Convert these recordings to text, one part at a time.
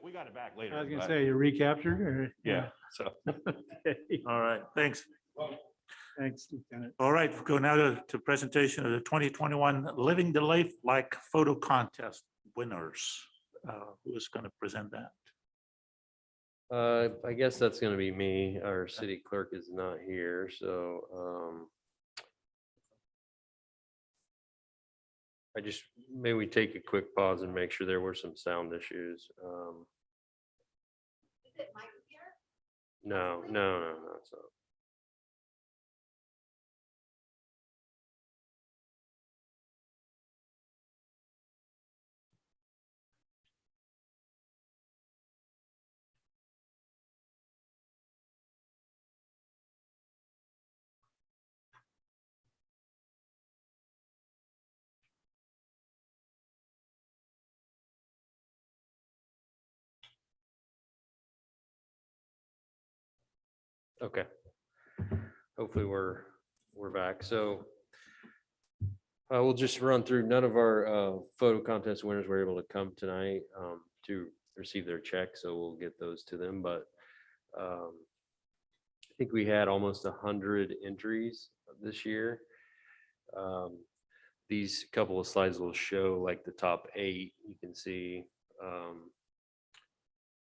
We got it back later. I was gonna but- say, you recaptured or? Yeah, so, Okay. all right, thanks. Thanks, Lieutenant. All right, we'll go now to presentation of the 2021 Living the Life Like Photo Contest winners. Who is going to present that? I guess that's gonna be me. Our city clerk is not here, so maybe we take a quick pause and make sure there were some sound issues. No, it's not. Okay. Hopefully we're back. So we'll just run through. None of our photo contest winners were able to come tonight to receive their check, so we'll get those to them. But I think we had almost 100 entries this year. These couple of slides will show like the top 8. You can see.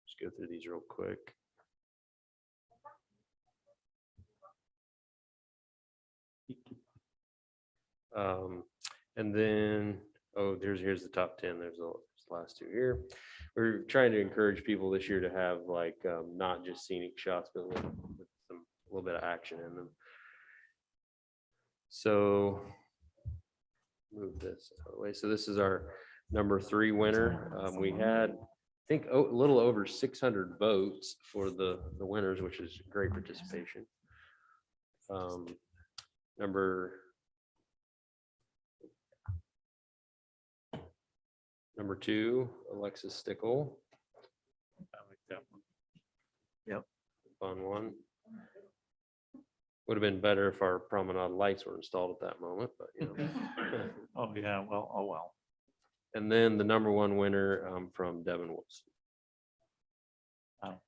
Just go through these real quick. And then, here's the top 10. There's the last 2 here. We're trying to encourage people this year to have like not just scenic shots, but with a little bit of action in them. So move this out of the way. So this is our number 3 winner. We had, I think, a little over 600 votes for the winners, which is great participation. Number 2, Alexis Stickle. I like that one. Yep. Fun one. Would have been better if our promenade lights were installed at that moment, but you know. Oh, yeah, well, oh, well. And then the number 1 winner from Devin Wilson. Wow.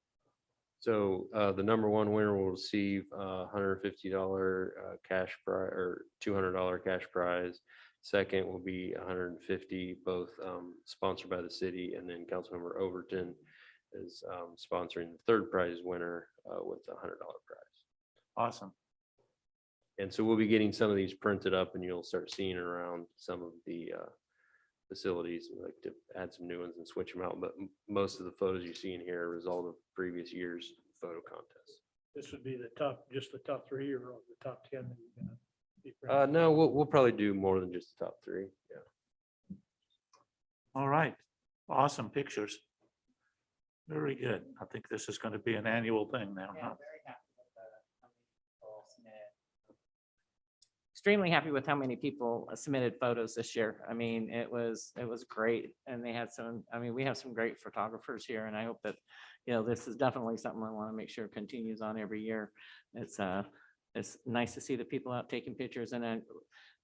So the number 1 winner will receive $150 cash prize or $200 cash prize. Second will be $150, both sponsored by the city, and then Councilmember Overton is sponsoring the 3rd prize winner with a $100 prize. Awesome. And so we'll be getting some of these printed up, and you'll start seeing around some of the facilities. We like to add some new ones and switch them out, but most of the photos you see in here are a result of previous year's photo contests. This would be just the top 3 or the top 10? That you're gonna be No, we'll probably do more than just the top 3. Yeah. All right. Awesome pictures. Very good. I think this is going to be an annual thing now. Yeah, Huh? very happy with how many people submitted. Extremely happy with how many people submitted photos this year. I mean, it was great, and they had some. I mean, we have some great photographers here, and I hope that, you know, this is definitely something I want to make sure continues on every year. It's nice to see the people out taking pictures, and then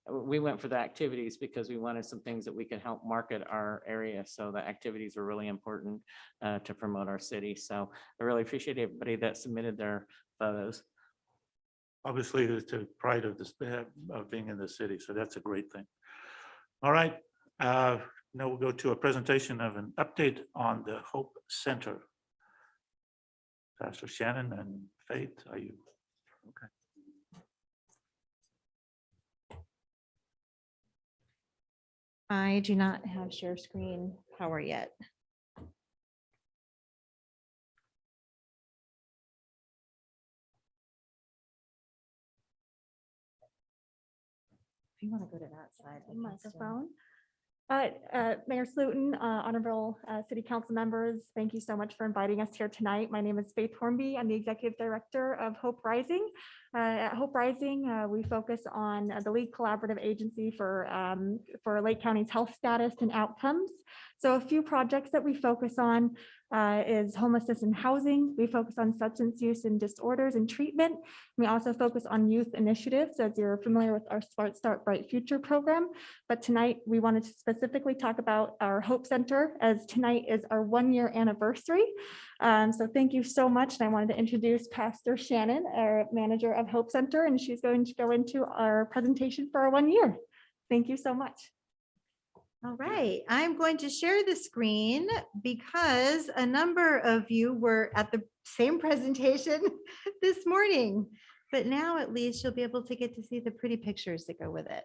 we went for the activities because we wanted some things that we could help market our area. So the activities are really important to promote our city. So I really appreciate everybody that submitted their photos. Obviously, it's a pride of this of being in the city, so that's a great thing. All right. Now we'll go to a presentation of an update on the Hope Center. Pastor Shannon and Faith, are you okay? I do not have share screen power yet. If you want to go to that side. I can still- Microphone. Mayor Slooten, honorable city council members, thank you so much for inviting us here tonight. My name is Faith Hornby. I'm the executive director of Hope Rising. At Hope Rising, we focus on the lead collaborative agency for Lake County's health status and outcomes. So a few projects that we focus on. is homelessness and housing. We focus on substance use and disorders and treatment. We also focus on youth initiatives, as you're familiar with our Smart Start Bright Future program. But tonight we wanted to specifically talk about our Hope Center, as tonight is our 1-year anniversary. So thank you so much. And I wanted to introduce Pastor Shannon, our manager of Hope Center, and she's going to go into our presentation for our 1 year. Thank you so much. All right, I'm going to share the screen because a number of you were at the same presentation this morning, but now at least you'll be able to get to see the pretty pictures that go with it.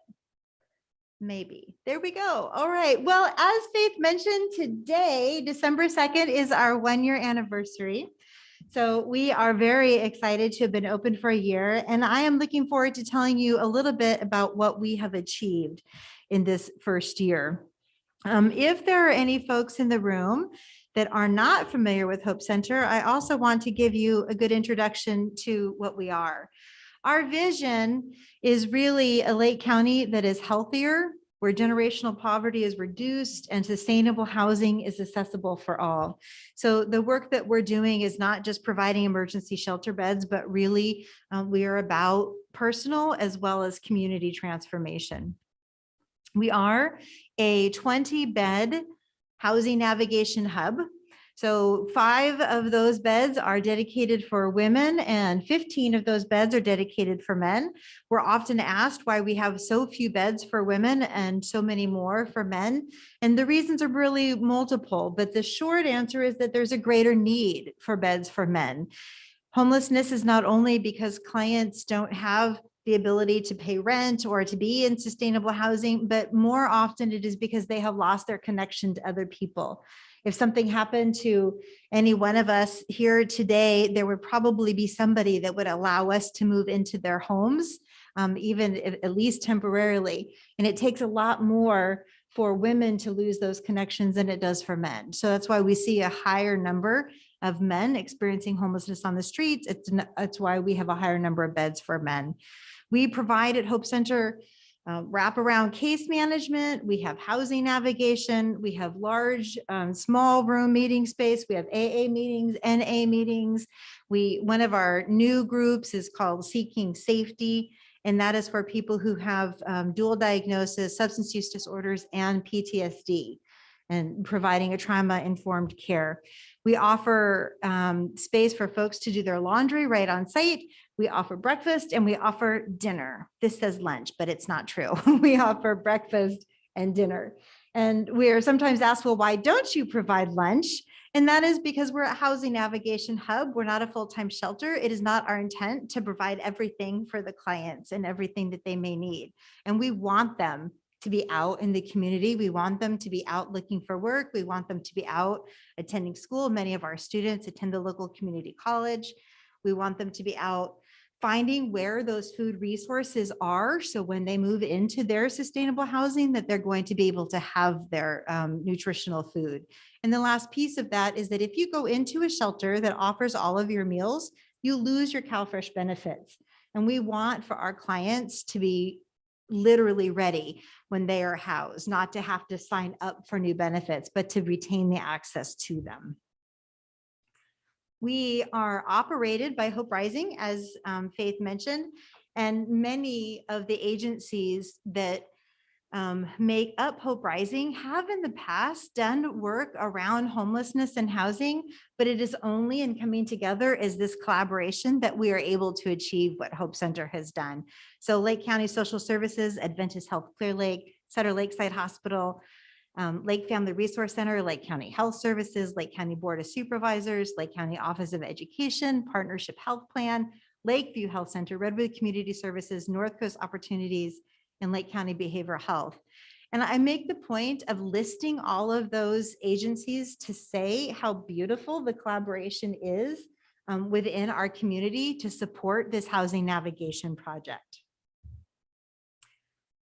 Maybe. There we go. All right. Well, as Faith mentioned, today, December 2nd, is our 1-year anniversary. So we are very excited to have been open for a year, and I am looking forward to telling you a little bit about what we have achieved in this first year. If there are any folks in the room that are not familiar with Hope Center, I also want to give you a good introduction to what we are. Our vision is really a Lake County that is healthier, where generational poverty is reduced and sustainable housing is accessible for all. So the work that we're doing is not just providing emergency shelter beds, but really we are about personal as well as community transformation. We are a 20-bed housing navigation hub. So 5 of those beds are dedicated for women and 15 of those beds are dedicated for men. We're often asked why we have so few beds for women and so many more for men. And the reasons are really multiple, but the short answer is that there's a greater need for beds for men. Homelessness is not only because clients don't have the ability to pay rent or to be in sustainable housing, but more often it is because they have lost their connection to other people. If something happened to any one of us here today, there would probably be somebody that would allow us to move into their homes, even at least temporarily. And it takes a lot more for women to lose those connections than it does for men. So that's why we see a higher number of men experiencing homelessness on the streets. It's why we have a higher number of beds for men. We provide at Hope Center wraparound case management. We have housing navigation. We have large, small room meeting space. We have AA meetings, NA meetings. One of our new groups is called Seeking Safety, and that is for people who have dual diagnosis, substance use disorders, and PTSD, and providing a trauma-informed care. We offer space for folks to do their laundry right on site. We offer breakfast and we offer dinner. This says lunch, but it's not true. We offer breakfast and dinner. And we are sometimes asked, well, why don't you provide lunch? And that is because we're a housing navigation hub. We're not a full-time shelter. It is not our intent to provide everything for the clients and everything that they may need. And we want them to be out in the community. We want them to be out looking for work. We want them to be out attending school. Many of our students attend the local community college. We want them to be out finding where those food resources are. So when they move into their sustainable housing, that they're going to be able to have their nutritional food. And the last piece of that is that if you go into a shelter that offers all of your meals, you lose your CalFresh benefits. And we want for our clients to be literally ready when they are housed, not to have to sign up for new benefits, but to retain the access to them. We are operated by Hope Rising, as Faith mentioned, and many of the agencies that make up Hope Rising have in the past done work around homelessness and housing, but it is only in coming together as this collaboration that we are able to achieve what Hope Center has done. So Lake County Social Services, Adventist Health Clearlake, Sutter Lakeside Hospital, Lake Family Resource Center, Lake County Health Services, Lake County Board of Supervisors, Lake County Office of Education, Partnership Health Plan, Lakeview Health Center, Redwood Community Services, North Coast Opportunities, and Lake County Behavioral Health. And I make the point of listing all of those agencies to say how beautiful the collaboration is within our community to support this housing navigation project.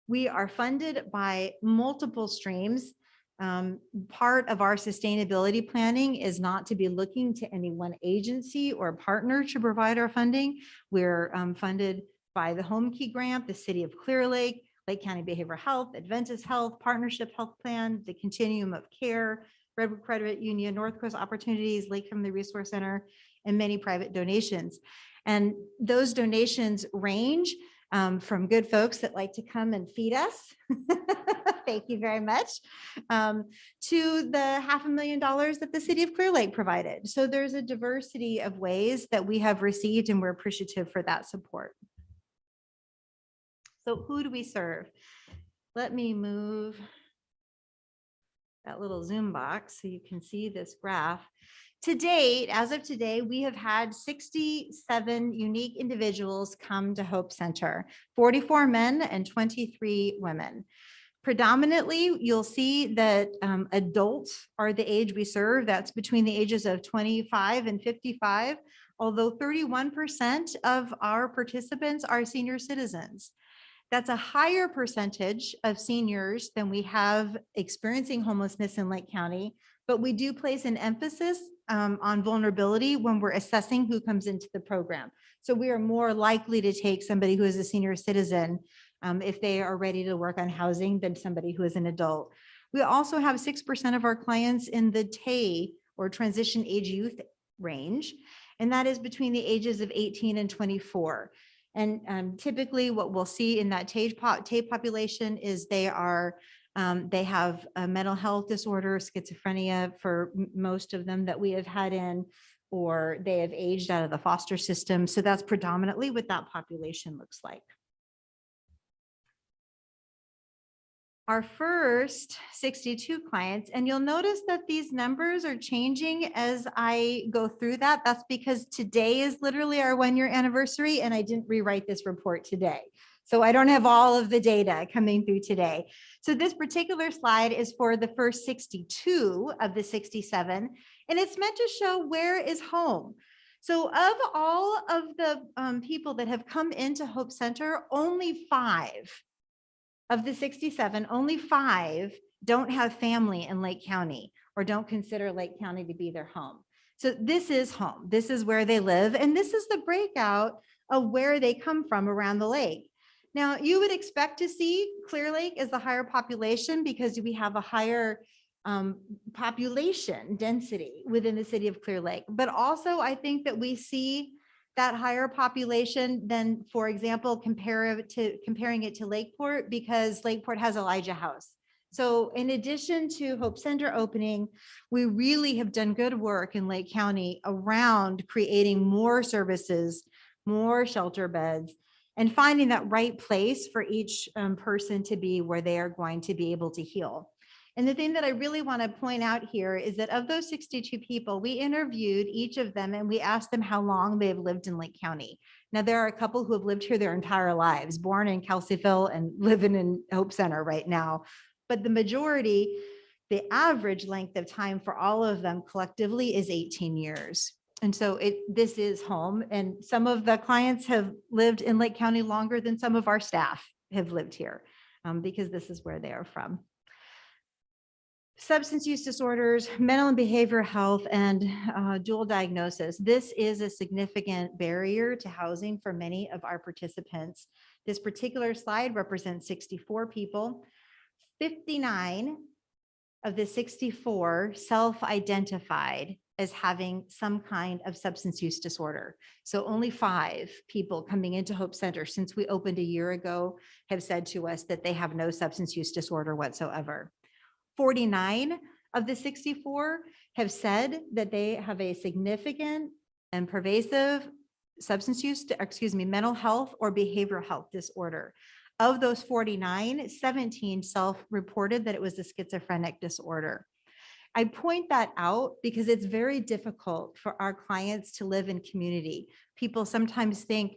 We are funded by multiple streams. Part of our sustainability planning is not to be looking to any one agency or partner to provide our funding. We're funded by the Home Key Grant, the City of Clearlake, Lake County Behavioral Health, Adventist Health, Partnership Health Plan, the Continuum of Care, Redwood Credit Union, North Coast Opportunities, Lake Family Resource Center, and many private donations. And those donations range from good folks that like to come and feed us. Thank you very much. To the $500,000 that the city of Clearlake provided. So there's a diversity of ways that we have received, and we're appreciative for that support. So who do we serve? Let me move that little Zoom box so you can see this graph. To date, as of today, we have had 67 unique individuals come to Hope Center, 44 men and 23 women. Predominantly, you'll see that adults are the age we serve. That's between the ages of 25 and 55, although 31% of our participants are senior citizens. That's a higher percentage of seniors than we have experiencing homelessness in Lake County, but we do place an emphasis on vulnerability when we're assessing who comes into the program. So we are more likely to take somebody who is a senior citizen if they are ready to work on housing than somebody who is an adult. We also have 6% of our clients in the TAY or transition age youth range, and that is between the ages of 18 and 24. And typically what we'll see in that TAY population is they have a mental health disorder, schizophrenia for most of them that we have had in, or they have aged out of the foster system. So that's predominantly what that population looks like. Our first 62 clients, and you'll notice that these numbers are changing as I go through that. That's because today is literally our 1-year anniversary, and I didn't rewrite this report today. So I don't have all of the data coming through today. So this particular slide is for the first 62 of the 67, and it's meant to show where is home. So of all of the people that have come into Hope Center, only 5 of the 67, only 5 don't have family in Lake County or don't consider Lake County to be their home. So this is home. This is where they live. And this is the breakout of where they come from around the lake. Now, you would expect to see Clearlake as the higher population because we have a higher population density within the city of Clearlake. But also, I think that we see that higher population than, for example, comparing it to Lakeport, because Lakeport has Elijah House. So in addition to Hope Center opening, we really have done good work in Lake County around creating more services, more shelter beds, and finding that right place for each person to be where they are going to be able to heal. And the thing that I really want to point out here is that of those 62 people, we interviewed each of them and we asked them how long they've lived in Lake County. Now, there are a couple who have lived here their entire lives, born in Kelseyville and living in Hope Center right now. But the majority, the average length of time for all of them collectively is 18 years. And so this is home. And some of the clients have lived in Lake County longer than some of our staff have lived here because this is where they are from. Substance use disorders, mental and behavioral health, and dual diagnosis. This is a significant barrier to housing for many of our participants. This particular slide represents 64 people. 59 of the 64 self-identified as having some kind of substance use disorder. So only 5 people coming into Hope Center since we opened a year ago have said to us that they have no substance use disorder whatsoever. 49 of the 64 have said that they have a significant and pervasive mental health or behavioral health disorder. Of those 49, 17 self-reported that it was a schizophrenic disorder. I point that out because it's very difficult for our clients to live in community. People sometimes think,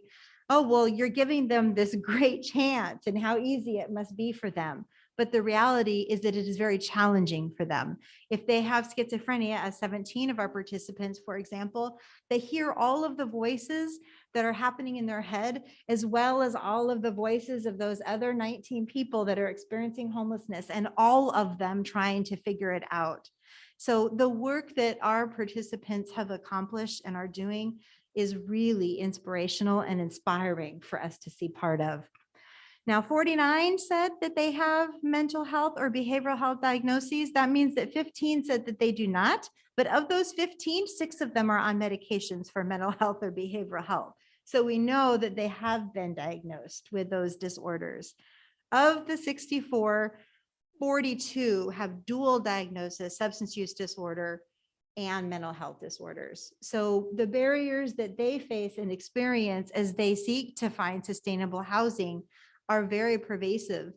oh, well, you're giving them this great chance and how easy it must be for them. But the reality is that it is very challenging for them. If they have schizophrenia, as 17 of our participants, for example, they hear all of the voices that are happening in their head, as well as all of the voices of those other 19 people that are experiencing homelessness, and all of them trying to figure it out. So the work that our participants have accomplished and are doing is really inspirational and inspiring for us to see part of. Now, 49 said that they have mental health or behavioral health diagnoses. That means that 15 said that they do not. But of those 15, 6 of them are on medications for mental health or behavioral health. So we know that they have been diagnosed with those disorders. Of the 64, 42 have dual diagnosis, substance use disorder and mental health disorders. So the barriers that they face and experience as they seek to find sustainable housing are very pervasive.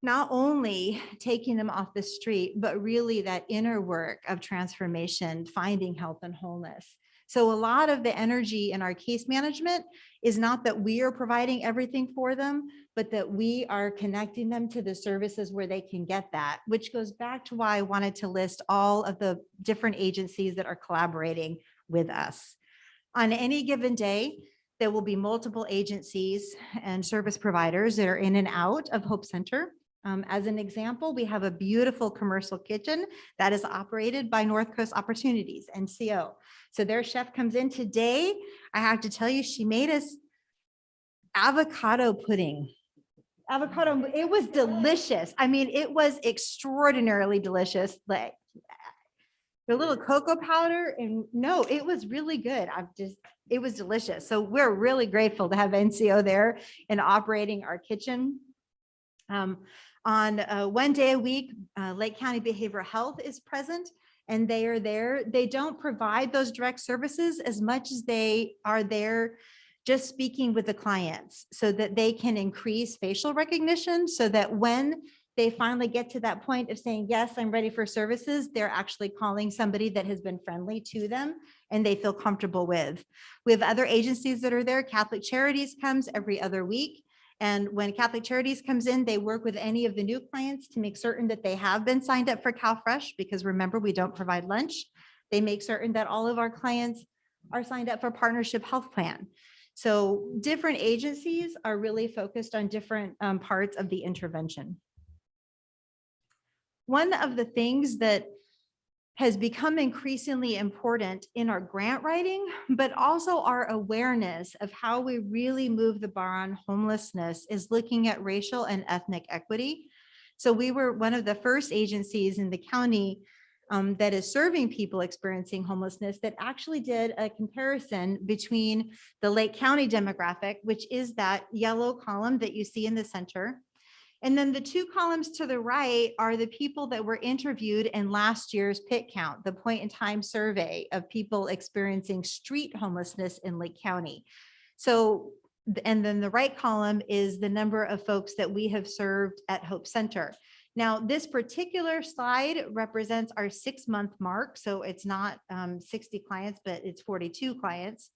Not only taking them off the street, but really that inner work of transformation, finding health and wholeness. So a lot of the energy in our case management is not that we are providing everything for them, but that we are connecting them to the services where they can get that, which goes back to why I wanted to list all of the different agencies that are collaborating with us. On any given day, there will be multiple agencies and service providers that are in and out of Hope Center. As an example, we have a beautiful commercial kitchen that is operated by North Coast Opportunities, NCO. So their chef comes in today. I have to tell you, she made us avocado pudding. Avocado, it was delicious. I mean, it was extraordinarily delicious. Like the little cocoa powder, and no, it was really good. It was delicious. So we're really grateful to have NCO there and operating our kitchen. On one day a week, Lake County Behavioral Health is present, and they are there. They don't provide those direct services as much as they are there just speaking with the clients so that they can increase facial recognition, so that when they finally get to that point of saying, yes, I'm ready for services, they're actually calling somebody that has been friendly to them and they feel comfortable with. We have other agencies that are there. Catholic Charities comes every other week. And when Catholic Charities comes in, they work with any of the new clients to make certain that they have been signed up for CalFresh, because remember, we don't provide lunch. They make certain that all of our clients are signed up for Partnership Health Plan. So different agencies are really focused on different parts of the intervention. One of the things that has become increasingly important in our grant writing, but also our awareness of how we really move the bar on homelessness, is looking at racial and ethnic equity. So we were one of the first agencies in the county that is serving people experiencing homelessness that actually did a comparison between the Lake County demographic, which is that yellow column that you see in the center. And then the two columns to the right are the people that were interviewed in last year's PIT count, the point in time survey of people experiencing street homelessness in Lake County. So, and then the right column is the number of folks that we have served at Hope Center. Now, this particular slide represents our 6-month mark. So it's not 60 clients, but it's 42 clients.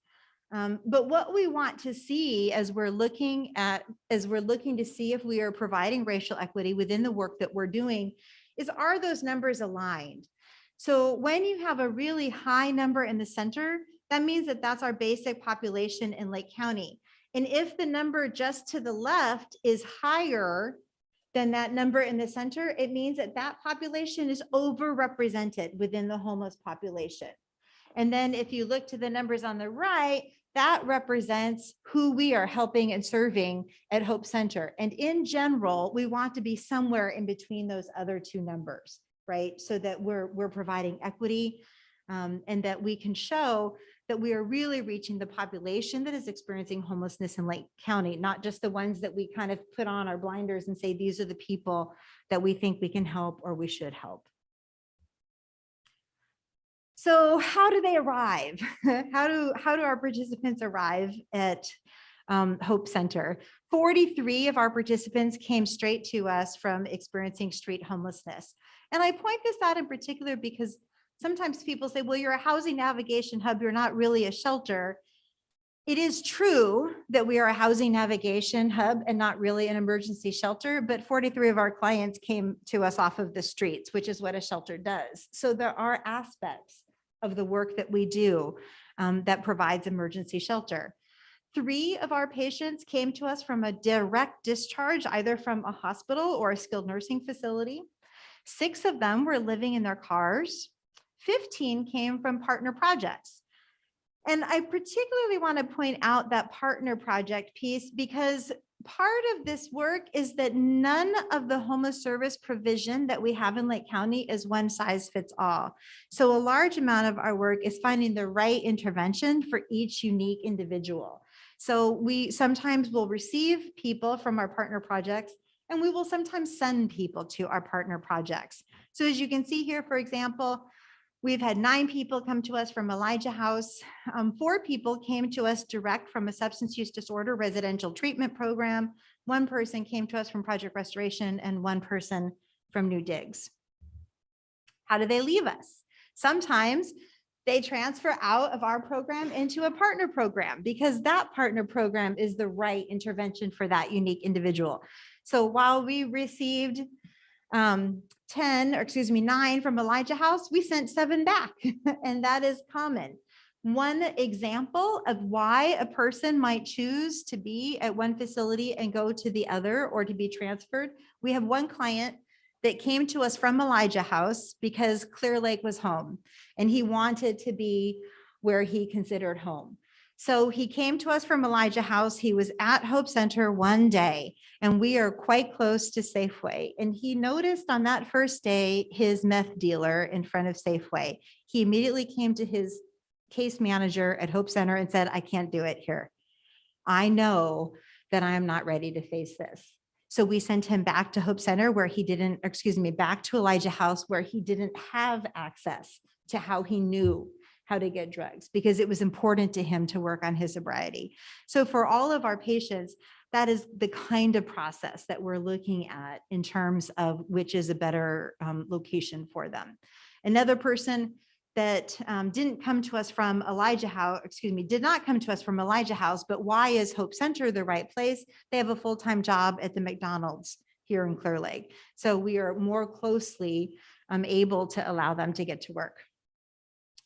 But what we want to see as we're looking to see if we are providing racial equity within the work that we're doing is, are those numbers aligned? So when you have a really high number in the center, that means that that's our basic population in Lake County. And if the number just to the left is higher than that number in the center, it means that that population is overrepresented within the homeless population. And then if you look to the numbers on the right, that represents who we are helping and serving at Hope Center. And in general, we want to be somewhere in between those other two numbers, right? So that we're providing equity and that we can show that we are really reaching the population that is experiencing homelessness in Lake County, not just the ones that we kind of put on our blinders and say, these are the people that we think we can help or we should help. So how do they arrive? How do our participants arrive at Hope Center? 43 of our participants came straight to us from experiencing street homelessness. And I point this out in particular because sometimes people say, well, you're a housing navigation hub, you're not really a shelter. It is true that we are a housing navigation hub and not really an emergency shelter, but 43 of our clients came to us off of the streets, which is what a shelter does. So there are aspects of the work that we do that provides emergency shelter. 3 of our patients came to us from a direct discharge, either from a hospital or a skilled nursing facility. 6 of them were living in their cars. 15 came from partner projects. And I particularly want to point out that partner project piece because part of this work is that none of the homeless service provision that we have in Lake County is one size fits all. So a large amount of our work is finding the right intervention for each unique individual. So we sometimes will receive people from our partner projects, and we will sometimes send people to our partner projects. So as you can see here, for example, we've had 9 people come to us from Elijah House. 4 people came to us direct from a substance use disorder residential treatment program. 1 person came to us from Project Restoration, and 1 person from New Digs. How do they leave us? Sometimes they transfer out of our program into a partner program because that partner program is the right intervention for that unique individual. So while we received 9 from Elijah House, we sent 7 back, and that is common. One example of why a person might choose to be at one facility and go to the other or to be transferred. We have one client that came to us from Elijah House because Clearlake was home, and he wanted to be where he considered home. So he came to us from Elijah House. He was at Hope Center one day, and we are quite close to Safeway. And he noticed on that first day, his meth dealer in front of Safeway. He immediately came to his case manager at Hope Center and said, I can't do it here. I know that I am not ready to face this. So we sent him back to Hope Center where he didn't, back to Elijah House where he didn't have access to how he knew how to get drugs, because it was important to him to work on his sobriety. So for all of our patients, that is the kind of process that we're looking at in terms of which is a better location for them. Another person that didn't come to us from Elijah House, did not come to us from Elijah House, but why is Hope Center the right place? They have a full-time job at the McDonald's here in Clearlake. So we are more closely able to allow them to get to work.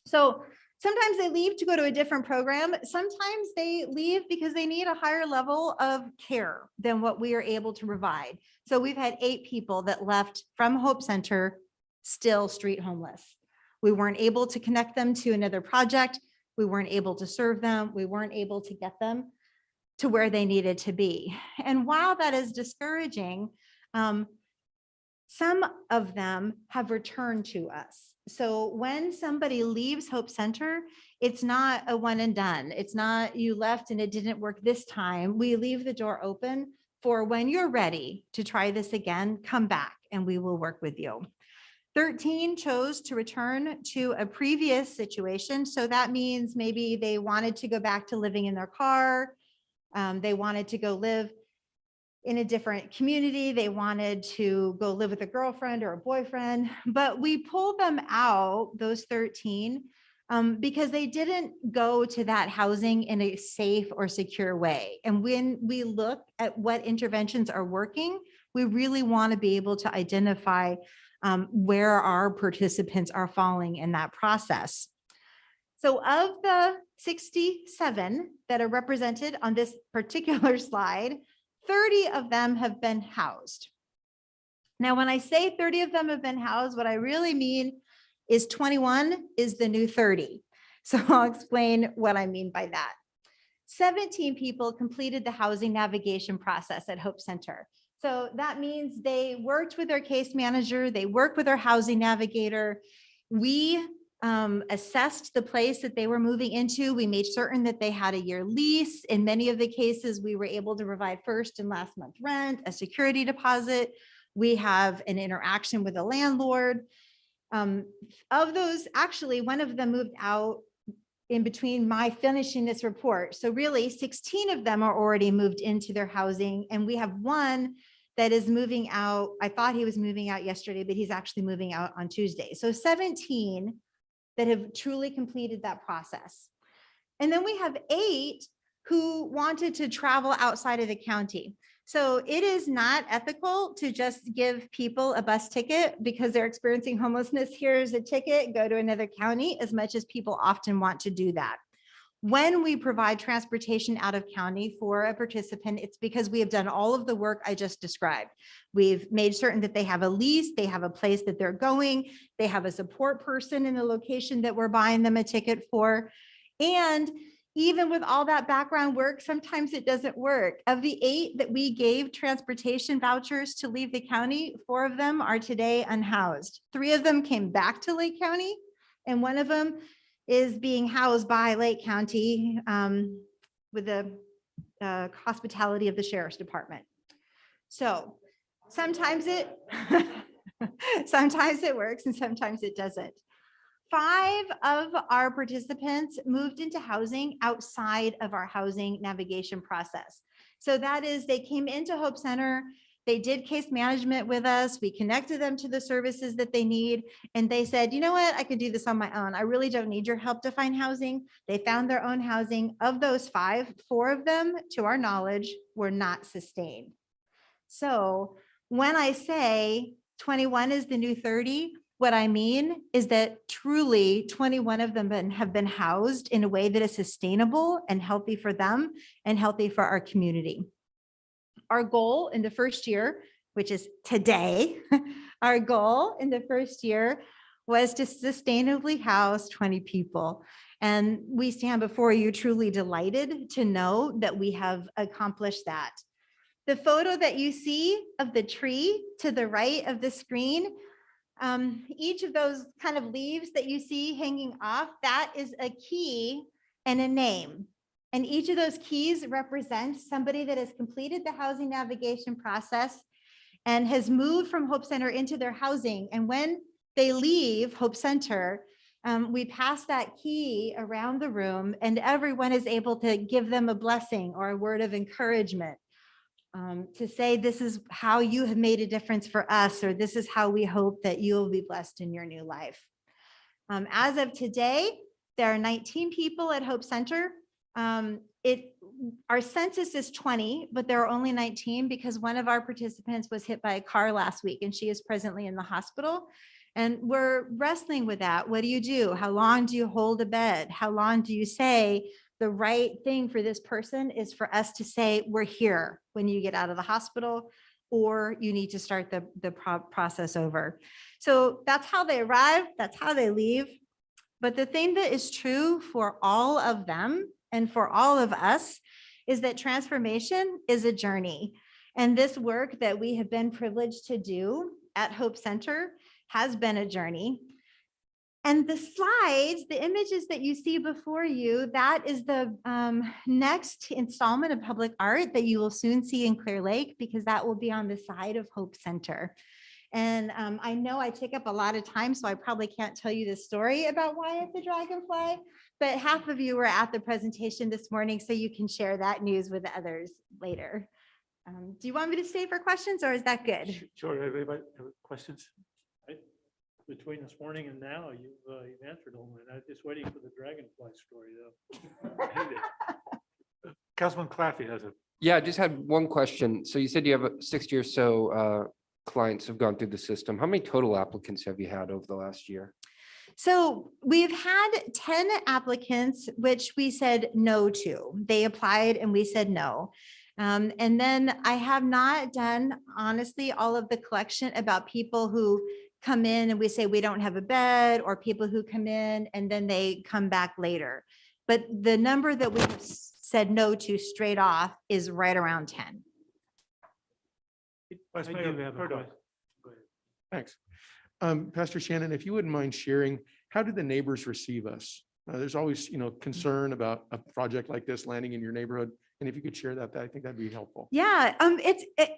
So sometimes they leave to go to a different program. Sometimes they leave because they need a higher level of care than what we are able to provide. So we've had 8 people that left from Hope Center still street homeless. We weren't able to connect them to another project. We weren't able to serve them. We weren't able to get them to where they needed to be. And while that is discouraging, some of them have returned to us. So when somebody leaves Hope Center, it's not a one and done. It's not you left and it didn't work this time. We leave the door open for when you're ready to try this again, come back and we will work with you. 13 chose to return to a previous situation. So that means maybe they wanted to go back to living in their car. They wanted to go live in a different community. They wanted to go live with a girlfriend or a boyfriend, but we pulled them out, those 13, because they didn't go to that housing in a safe or secure way. And when we look at what interventions are working, we really want to be able to identify where our participants are falling in that process. So of the 67 that are represented on this particular slide, 30 of them have been housed. Now, when I say 30 of them have been housed, what I really mean is 21 is the new 30. So I'll explain what I mean by that. 17 people completed the housing navigation process at Hope Center. So that means they worked with their case manager, they worked with our housing navigator. We assessed the place that they were moving into. We made certain that they had a year lease. In many of the cases, we were able to provide first and last month rent, a security deposit. We have an interaction with the landlord. Of those, actually, one of them moved out in between my finishing this report. So really 16 of them are already moved into their housing. And we have one that is moving out. I thought he was moving out yesterday, but he's actually moving out on Tuesday. So 17 that have truly completed that process. And then we have 8 who wanted to travel outside of the county. So it is not ethical to just give people a bus ticket because they're experiencing homelessness. Here's a ticket, go to another county, as much as people often want to do that. When we provide transportation out of county for a participant, it's because we have done all of the work I just described. We've made certain that they have a lease, they have a place that they're going, they have a support person in the location that we're buying them a ticket for. And even with all that background work, sometimes it doesn't work. Of the 8 that we gave transportation vouchers to leave the county, 4 of them are today unhoused. 3 of them came back to Lake County, and 1 of them is being housed by Lake County with the hospitality of the Sheriff's Department. So sometimes sometimes it works and sometimes it doesn't. 5 of our participants moved into housing outside of our housing navigation process. So that is, they came into Hope Center, they did case management with us, we connected them to the services that they need, and they said, you know what, I could do this on my own. I really don't need your help to find housing. They found their own housing. Of those 5, 4 of them, to our knowledge, were not sustained. So when I say 21 is the new 30, what I mean is that truly 21 of them have been housed in a way that is sustainable and healthy for them and healthy for our community. Our goal in the first year, which is today, our goal in the first year was to sustainably house 20 people. And we stand before you truly delighted to know that we have accomplished that. The photo that you see of the tree to the right of the screen, each of those kind of leaves that you see hanging off, that is a key and a name. And each of those keys represents somebody that has completed the housing navigation process and has moved from Hope Center into their housing. And when they leave Hope Center, we pass that key around the room and everyone is able to give them a blessing or a word of encouragement. To say, this is how you have made a difference for us, or this is how we hope that you will be blessed in your new life. As of today, there are 19 people at Hope Center. Our census is 20, but there are only 19 because one of our participants was hit by a car last week and she is presently in the hospital. And we're wrestling with that. What do you do? How long do you hold a bed? How long do you say, the right thing for this person is for us to say, we're here when you get out of the hospital, or you need to start the process over. So that's how they arrive. That's how they leave. But the thing that is true for all of them and for all of us is that transformation is a journey. And this work that we have been privileged to do at Hope Center has been a journey. And the slides, the images that you see before you, that is the next installment of public art that you will soon see in Clearlake, because that will be on the side of Hope Center. And I know I take up a lot of time, so I probably can't tell you the story about Wyatt the Dragonfly, but half of you were at the presentation this morning, so you can share that news with others later. Do you want me to stay for questions, or is that good? Sure, everybody, questions? Between this morning and now, you've answered all mine. I'm just waiting for the dragonfly story though. Councilman Claffey has a, Yeah, I just had one question. So you said you have 60 or so clients have gone through the system. How many total applicants have you had over the last year? So we've had 10 applicants, which we said no to. They applied and we said no. And then I have not done, honestly, all of the collection about people who come in and we say we don't have a bed, or people who come in and then they come back later. But the number that we said no to straight off is right around 10. Vice I Mayor do have a Perdoc. question. Thanks. Pastor Shannon, if you wouldn't mind sharing, how did the neighbors receive us? There's always, concern about a project like this landing in your neighborhood. And if you could share that, I think that'd be helpful. Yeah,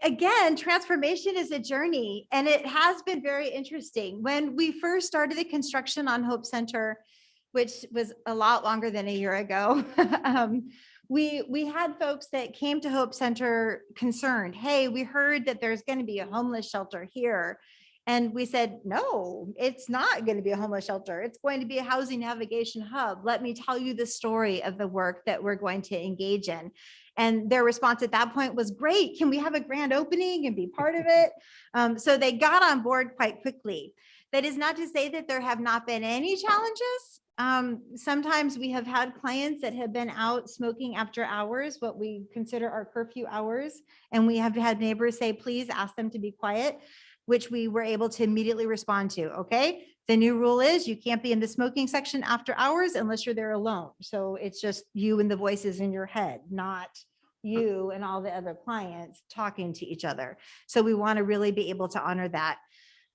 again, transformation is a journey, and it has been very interesting. When we first started the construction on Hope Center, which was a lot longer than a year ago, we had folks that came to Hope Center concerned. Hey, we heard that there's going to be a homeless shelter here. And we said, no, it's not going to be a homeless shelter. It's going to be a housing navigation hub. Let me tell you the story of the work that we're going to engage in. And their response at that point was, great, can we have a grand opening and be part of it? So they got on board quite quickly. That is not to say that there have not been any challenges. Sometimes we have had clients that have been out smoking after hours, what we consider our curfew hours. And we have had neighbors say, please ask them to be quiet, which we were able to immediately respond to. Okay, The new rule is you can't be in the smoking section after hours unless you're there alone. So it's just you and the voices in your head, not you and all the other clients talking to each other. So we want to really be able to honor that.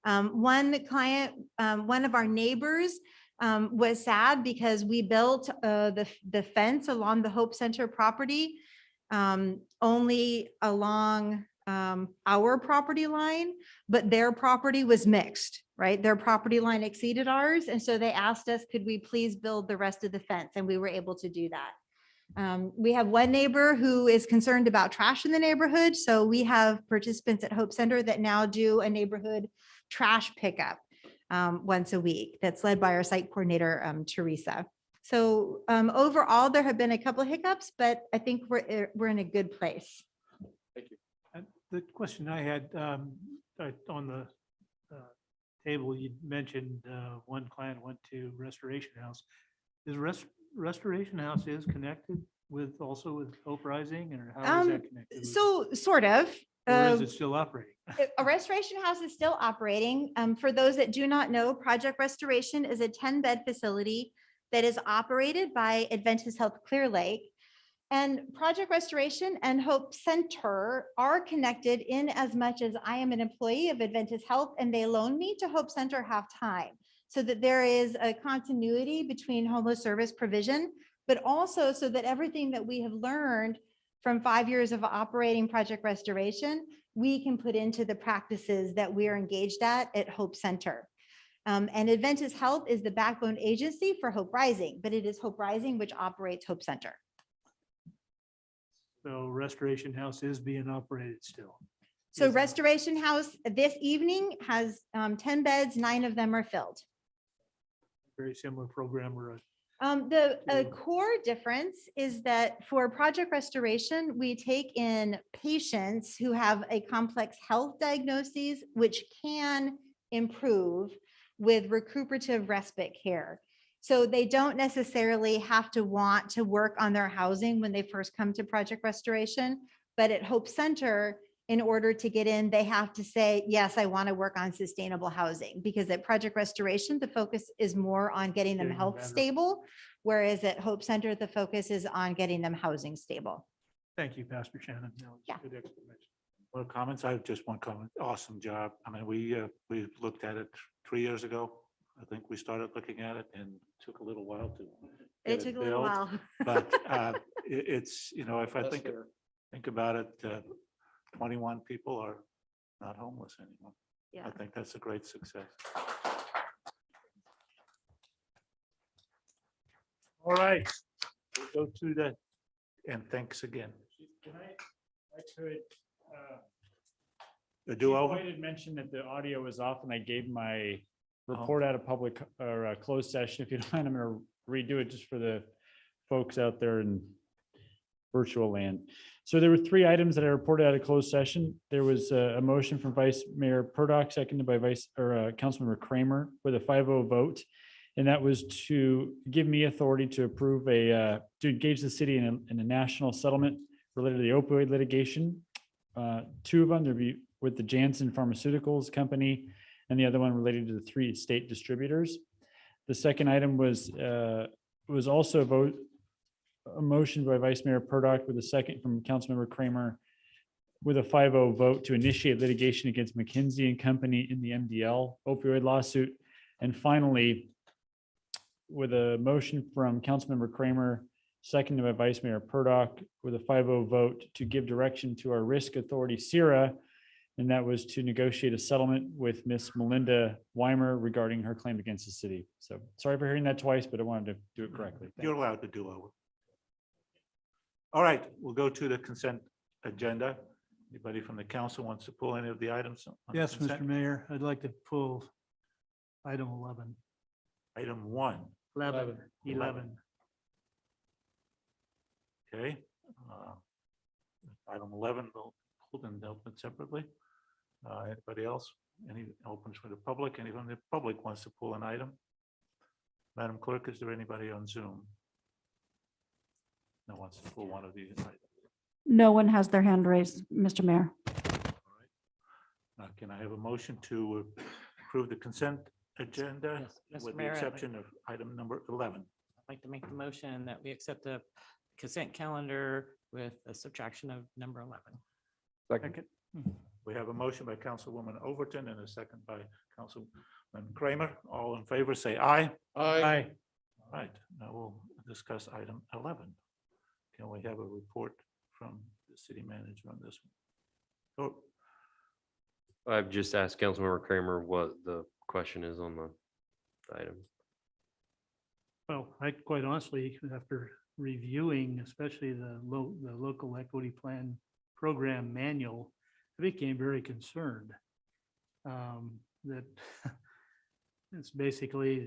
One client, one of our neighbors was sad because we built the fence along the Hope Center property only along our property line, but their property was mixed, right? Their property line exceeded ours. And so they asked us, could we please build the rest of the fence? And we were able to do that. We have one neighbor who is concerned about trash in the neighborhood. So we have participants at Hope Center that now do a neighborhood trash pickup once a week. That's led by our site coordinator, Teresa. So overall, there have been a couple of hiccups, but I think we're in a good place. The question I had on the table, you mentioned one client went to Restoration House. Is Restoration House is connected with also with Hope Rising, or how is that connected? So sort of. Or is it still operating? A restoration house is still operating. For those that do not know, Project Restoration is a 10-bed facility that is operated by Adventist Health Clearlake. And Project Restoration and Hope Center are connected in as much as I am an employee of Adventist Health and they loan me to Hope Center half-time, so that there is a continuity between homeless service provision, but also so that everything that we have learned from 5 years of operating Project Restoration, we can put into the practices that we are engaged at Hope Center. And Adventist Health is the backbone agency for Hope Rising, but it is Hope Rising which operates Hope Center. So Restoration House is being operated still. So Restoration House this evening has 10 beds, 9 of them are filled. Very similar program we're The core difference is that for Project Restoration, we take in patients who have a complex health diagnoses, which can improve with recuperative respite care. So they don't necessarily have to want to work on their housing when they first come to Project Restoration, but at Hope Center, in order to get in, they have to say, yes, I want to work on sustainable housing, because at Project Restoration, the focus is more on getting them Getting them health better. stable, whereas at Hope Center, the focus is on getting them housing stable. Thank you, Pastor Shannon. That was a Yeah. good explanation. More comments? I have just one comment. Awesome job. I mean, we looked at it 3 years ago. I think we started looking at it and took a little while to It get took a little built. while. But it's, you know, if I think about it, 21 people are not homeless anymore. Yeah. I think that's a great success. All right, we'll go to the, and thanks again. Can I could, The Chief do-over? White had mentioned that the audio was off and I gave my report out of public or a closed session. If you don't mind, I'm gonna redo it just for the folks out there in virtual land. So there were 3 items that I reported out of closed session. There was a motion from Vice Mayor Perdoc, seconded by Councilmember Kramer with a 5-0 vote. And that was to give me authority to approve to engage the city in a national settlement related to the opioid litigation. 2 of them, there'd be with the Janssen Pharmaceuticals Company, and the other one related to the 3 state distributors. The second item was also a motion by Vice Mayor Perdoc with a second from Councilmember Kramer with a 5-0 vote to initiate litigation against McKinsey and Company in the MDL opioid lawsuit. And finally, with a motion from Councilmember Kramer, seconded by Vice Mayor Perdoc with a 5-0 vote to give direction to our risk authority, CIRA, and that was to negotiate a settlement with Miss Melinda Weimer regarding her claim against the city. So sorry for hearing that twice, but I wanted to do it correctly. You're Thanks. allowed to do over. All right, we'll go to the consent agenda. Anybody from the council wants to pull any of the items? On the Yes, consent? Mr. Mayor, I'd like to pull item 11. Item 1, 11. okay. Item 11, we'll pull and dealt with separately. Anybody else? Any opens for the public? Anyone in the public wants to pull an item? Madam Clerk, is there anybody on Zoom? No one wants to pull one of these items. No one has their hand raised, Mr. Mayor. Can I have a motion to approve the consent agenda Yes, Mr. with the Mayor, I'd like- exception of item number 11. I'd like to make the motion that we accept the consent calendar with a subtraction of number 11. Second. We have a motion by Councilwoman Overton and a second by Councilman Kramer. All in favor, say aye. Aye. All right, now we'll discuss item 11. Can we have a report from the city manager on this one? Oh, I've just asked Councilmember Kramer what the question is on the item. Well, I quite honestly, after reviewing especially the local equity plan program manual, I became very concerned that it's basically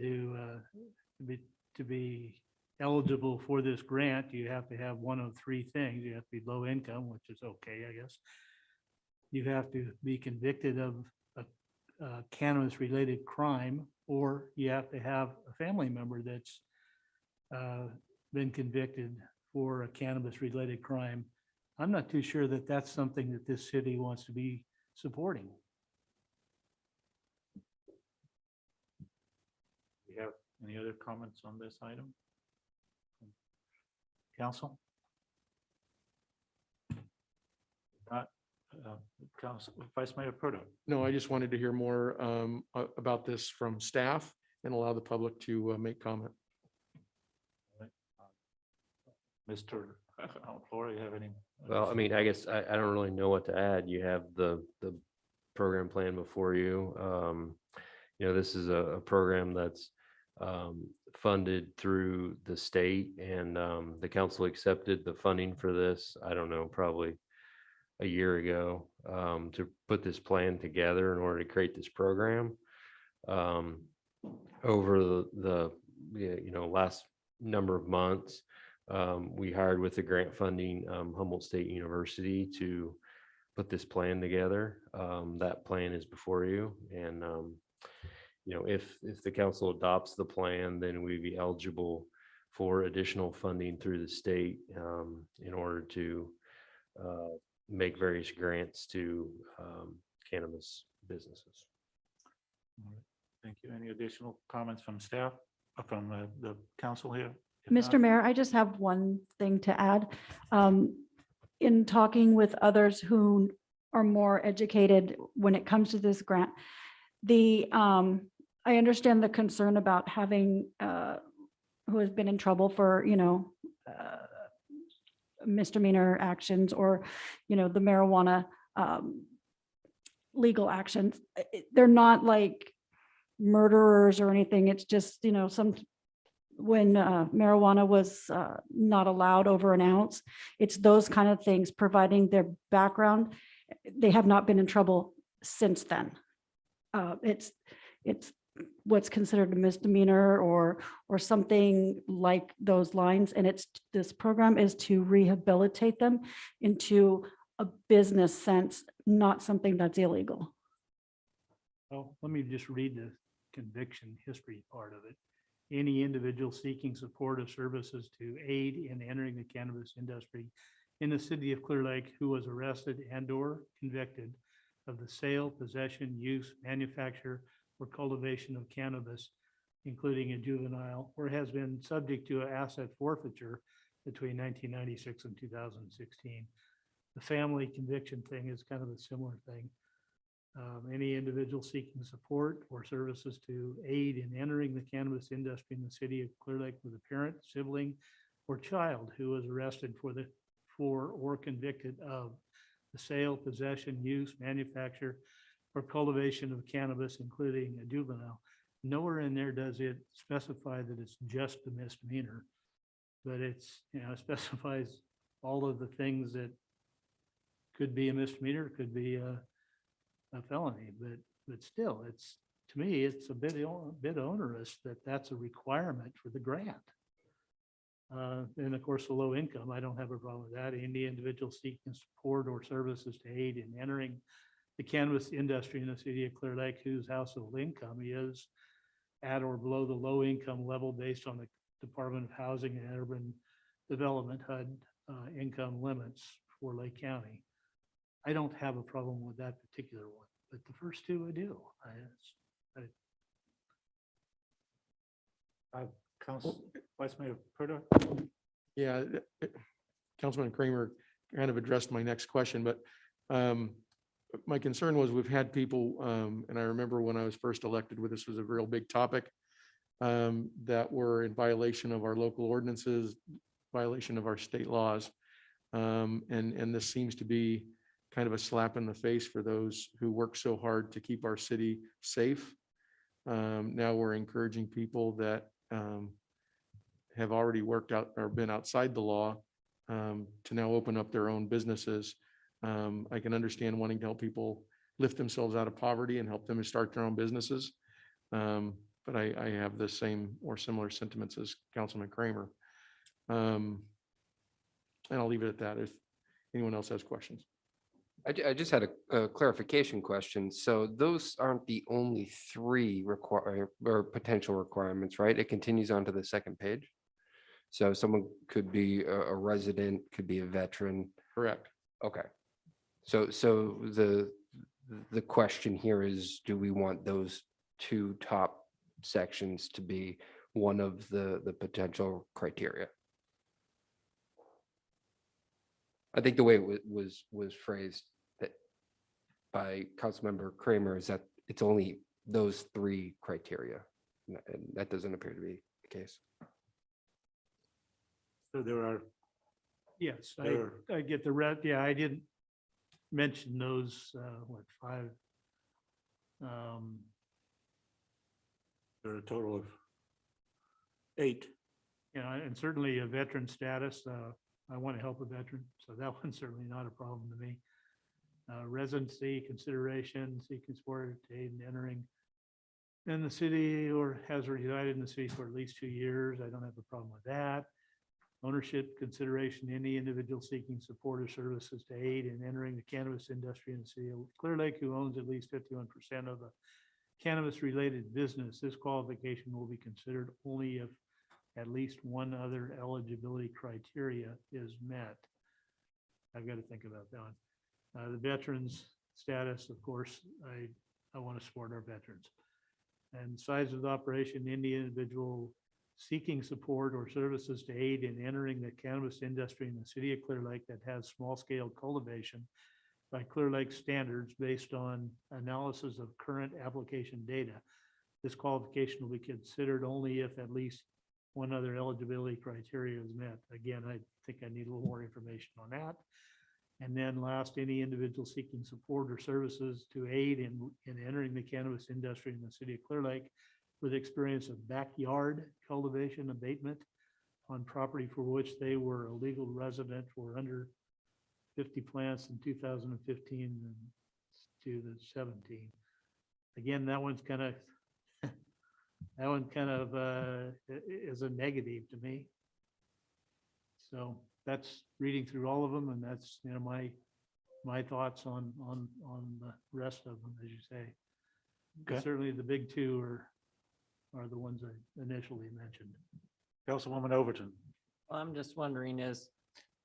to be eligible for this grant, you have to have one of three things. You have to be low income, which is okay, I guess. You have to be convicted of a cannabis-related crime, or you have to have a family member that's been convicted for a cannabis-related crime. I'm not too sure that that's something that this city wants to be supporting. we have any other comments on this item? Council? Not, Council, Vice Mayor Perdoc. No, I just wanted to hear more about this from staff and allow the public to make comment. Mr. Flora, you have any? Well, I mean, I guess I don't really know what to add. You have the program plan before you. You know, this is a program that's funded through the state, and the council accepted the funding for this, I don't know, probably a year ago, to put this plan together in order to create this program. Over the last number of months, we hired with the grant funding Humboldt State University to put this plan together. That plan is before you, and if the council adopts the plan, then we'd be eligible for additional funding through the state in order to make various grants to cannabis businesses. All right, thank you. Any additional comments from staff, from the council here? If Mr. not, Mayor, I just have one thing to add. In talking with others who are more educated when it comes to this grant, I understand the concern about having who has been in trouble for, misdemeanor actions, or, the marijuana legal actions. They're not like murderers or anything. It's just, when marijuana was not allowed over an ounce, it's those kind of things, providing their background. They have not been in trouble since then. It's what's considered a misdemeanor or something like those lines. And this program is to rehabilitate them into a business sense, not something that's illegal. Well, let me just read the conviction history part of it. Any individual seeking supportive services to aid in entering the cannabis industry in the city of Clearlake who was arrested and/or convicted of the sale, possession, use, manufacture, or cultivation of cannabis, including a juvenile, or has been subject to an asset forfeiture between 1996 and 2016. The family conviction thing is kind of a similar thing. Any individual seeking support or services to aid in entering the cannabis industry in the city of Clearlake with a parent, sibling, or child who was arrested for or convicted of the sale, possession, use, manufacture, or cultivation of cannabis, including a juvenile. Nowhere in there does it specify that it's just a misdemeanor, but it's, it specifies all of the things that could be a misdemeanor, could be a felony, but still, to me, it's a bit onerous that's a requirement for the grant. And of course, the low income, I don't have a problem with that. Any individual seeking support or services to aid in entering the cannabis industry in the city of Clear Lake whose household income is at or below the low income level based on the Department of Housing and Urban Development HUD income limits for Lake County. I don't have a problem with that particular one, but the first two I do. Council, Vice Mayor Perdoc? Yeah, Councilman Kramer kind of addressed my next question, but my concern was we've had people, and I remember when I was first elected with this was a real big topic, that were in violation of our local ordinances, violation of our state laws. And this seems to be kind of a slap in the face for those who work so hard to keep our city safe. Now we're encouraging people that have already worked out or been outside the law to now open up their own businesses. I can understand wanting to help people lift themselves out of poverty and help them to start their own businesses. But I have the same or similar sentiments as Councilman Kramer. And I'll leave it at that if anyone else has questions. I just had a clarification question. So those aren't the only three or potential requirements, right? It continues on to the second page. So someone could be a resident, could be a veteran. Correct. Okay. So the question here is, do we want those two top sections to be one of the potential criteria? I think the way it was phrased that by Councilmember Kramer is that it's only those three criteria. And that doesn't appear to be the case. So there are, Yes, There- I get the red. Yeah, I didn't mention those, what, 5? there are a total of 8. You know, and certainly a veteran status, I want to help a veteran, so that one's certainly not a problem to me. Residency considerations, seeking support to aid in entering in the city or has resided in the city for at least 2 years. I don't have a problem with that. Ownership consideration, any individual seeking support or services to aid in entering the cannabis industry in the city of Clearlake who owns at least 51% of the cannabis-related business. This qualification will be considered only if at least one other eligibility criteria is met. I've got to think about that one. The veterans status, of course, I want to support our veterans. And size of the operation, any individual seeking support or services to aid in entering the cannabis industry in the city of Clearlake that has small-scale cultivation by Clearlake standards based on analysis of current application data. This qualification will be considered only if at least one other eligibility criteria is met. Again, I think I need a little more information on that. And then last, any individual seeking support or services to aid in entering the cannabis industry in the city of Clearlake with experience of backyard cultivation abatement on property for which they were a legal resident for under 50 plants in 2015 and to the 17. Again, that one's kind of is a negative to me. So that's reading through all of them, and that's, you know, my thoughts on the rest of them, as you say. But Okay. certainly the big two are the ones I initially mentioned. Councilwoman Overton. Well, I'm just wondering is,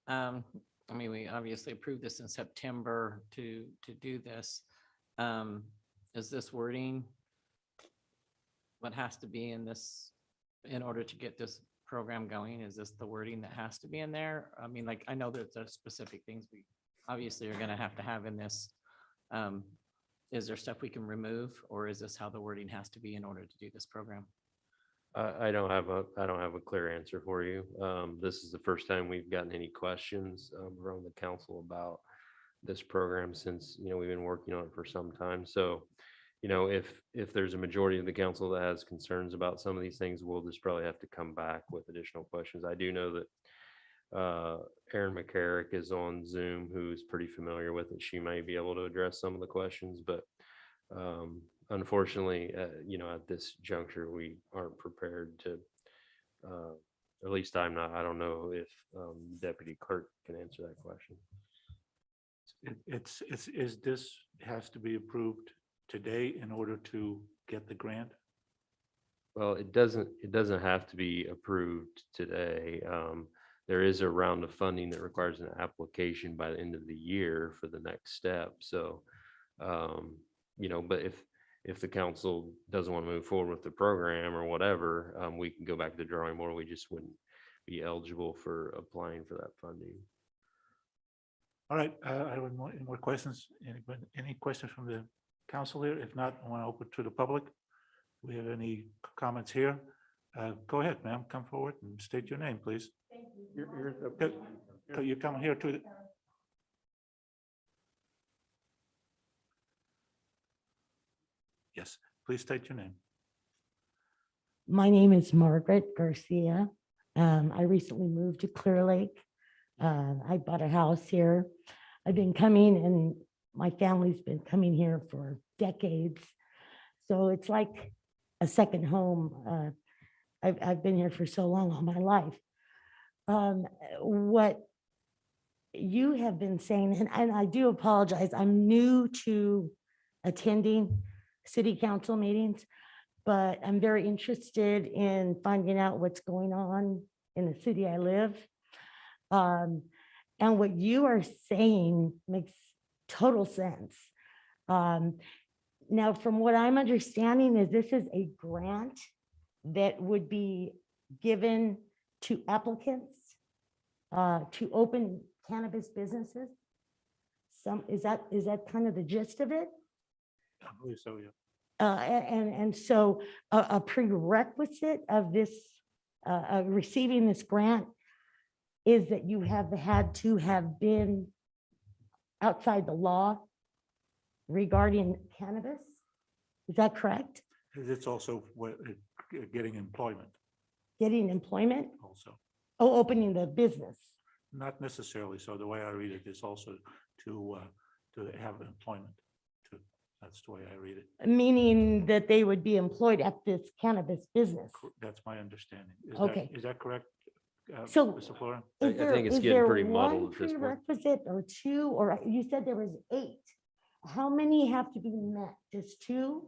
I mean, we obviously approved this in September to do this. Is this wording what has to be in this in order to get this program going? Is this the wording that has to be in there? I mean, like, I know that there's specific things we obviously are going to have in this. Is there stuff we can remove, or is this how the wording has to be in order to do this program? I don't have a clear answer for you. This is the first time we've gotten any questions from the council about this program since, you know, we've been working on it for some time. So, you know, if there's a majority of the council that has concerns about some of these things, we'll just probably have to come back with additional questions. I do know that Erin McCarrick is on Zoom, who's pretty familiar with it. She may be able to address some of the questions, but unfortunately, you know, at this juncture, we aren't prepared to, at least I'm not. I don't know if Deputy Clerk can answer that question. Is this has to be approved today in order to get the grant? Well, it doesn't have to be approved today. There is a round of funding that requires an application by the end of the year for the next step. So, you know, but if the council doesn't want to move forward with the program or whatever, we can go back to the drawing board. We just wouldn't be eligible for applying for that funding. All right, I don't want any more questions. Anybody, any questions from the council here? If not, I want to open to the public. Do we have any comments here? Go ahead, ma'am, come forward and state your name, please. You come here to the. Yes, please state your name. My name is Margaret Garcia. I recently moved to Clearlake. I bought a house here. I've been coming and my family's been coming here for decades. So it's like a second home. I've been here for so long all my life. What you have been saying, and I do apologize, I'm new to attending city council meetings, but I'm very interested in finding out what's going on in the city I live. And what you are saying makes total sense. Now, from what I'm understanding is this is a grant that would be given to applicants to open cannabis businesses. Is that kind of the gist of it? I believe so, yeah. And so a prerequisite of this, receiving this grant is that you have had to have been outside the law regarding cannabis. Is that correct? It's also getting employment Getting employment? also. Oh, opening the business. Not necessarily. So the way I read it is also to have employment too. That's the way I read it. Meaning that they would be employed at this cannabis business. That's my understanding. Okay. Is that correct? So Mr. Flora? I Is there, think it's is getting there pretty one muddled at this point. prerequisite or two, or you said there was 8? How many have to be met? Just 2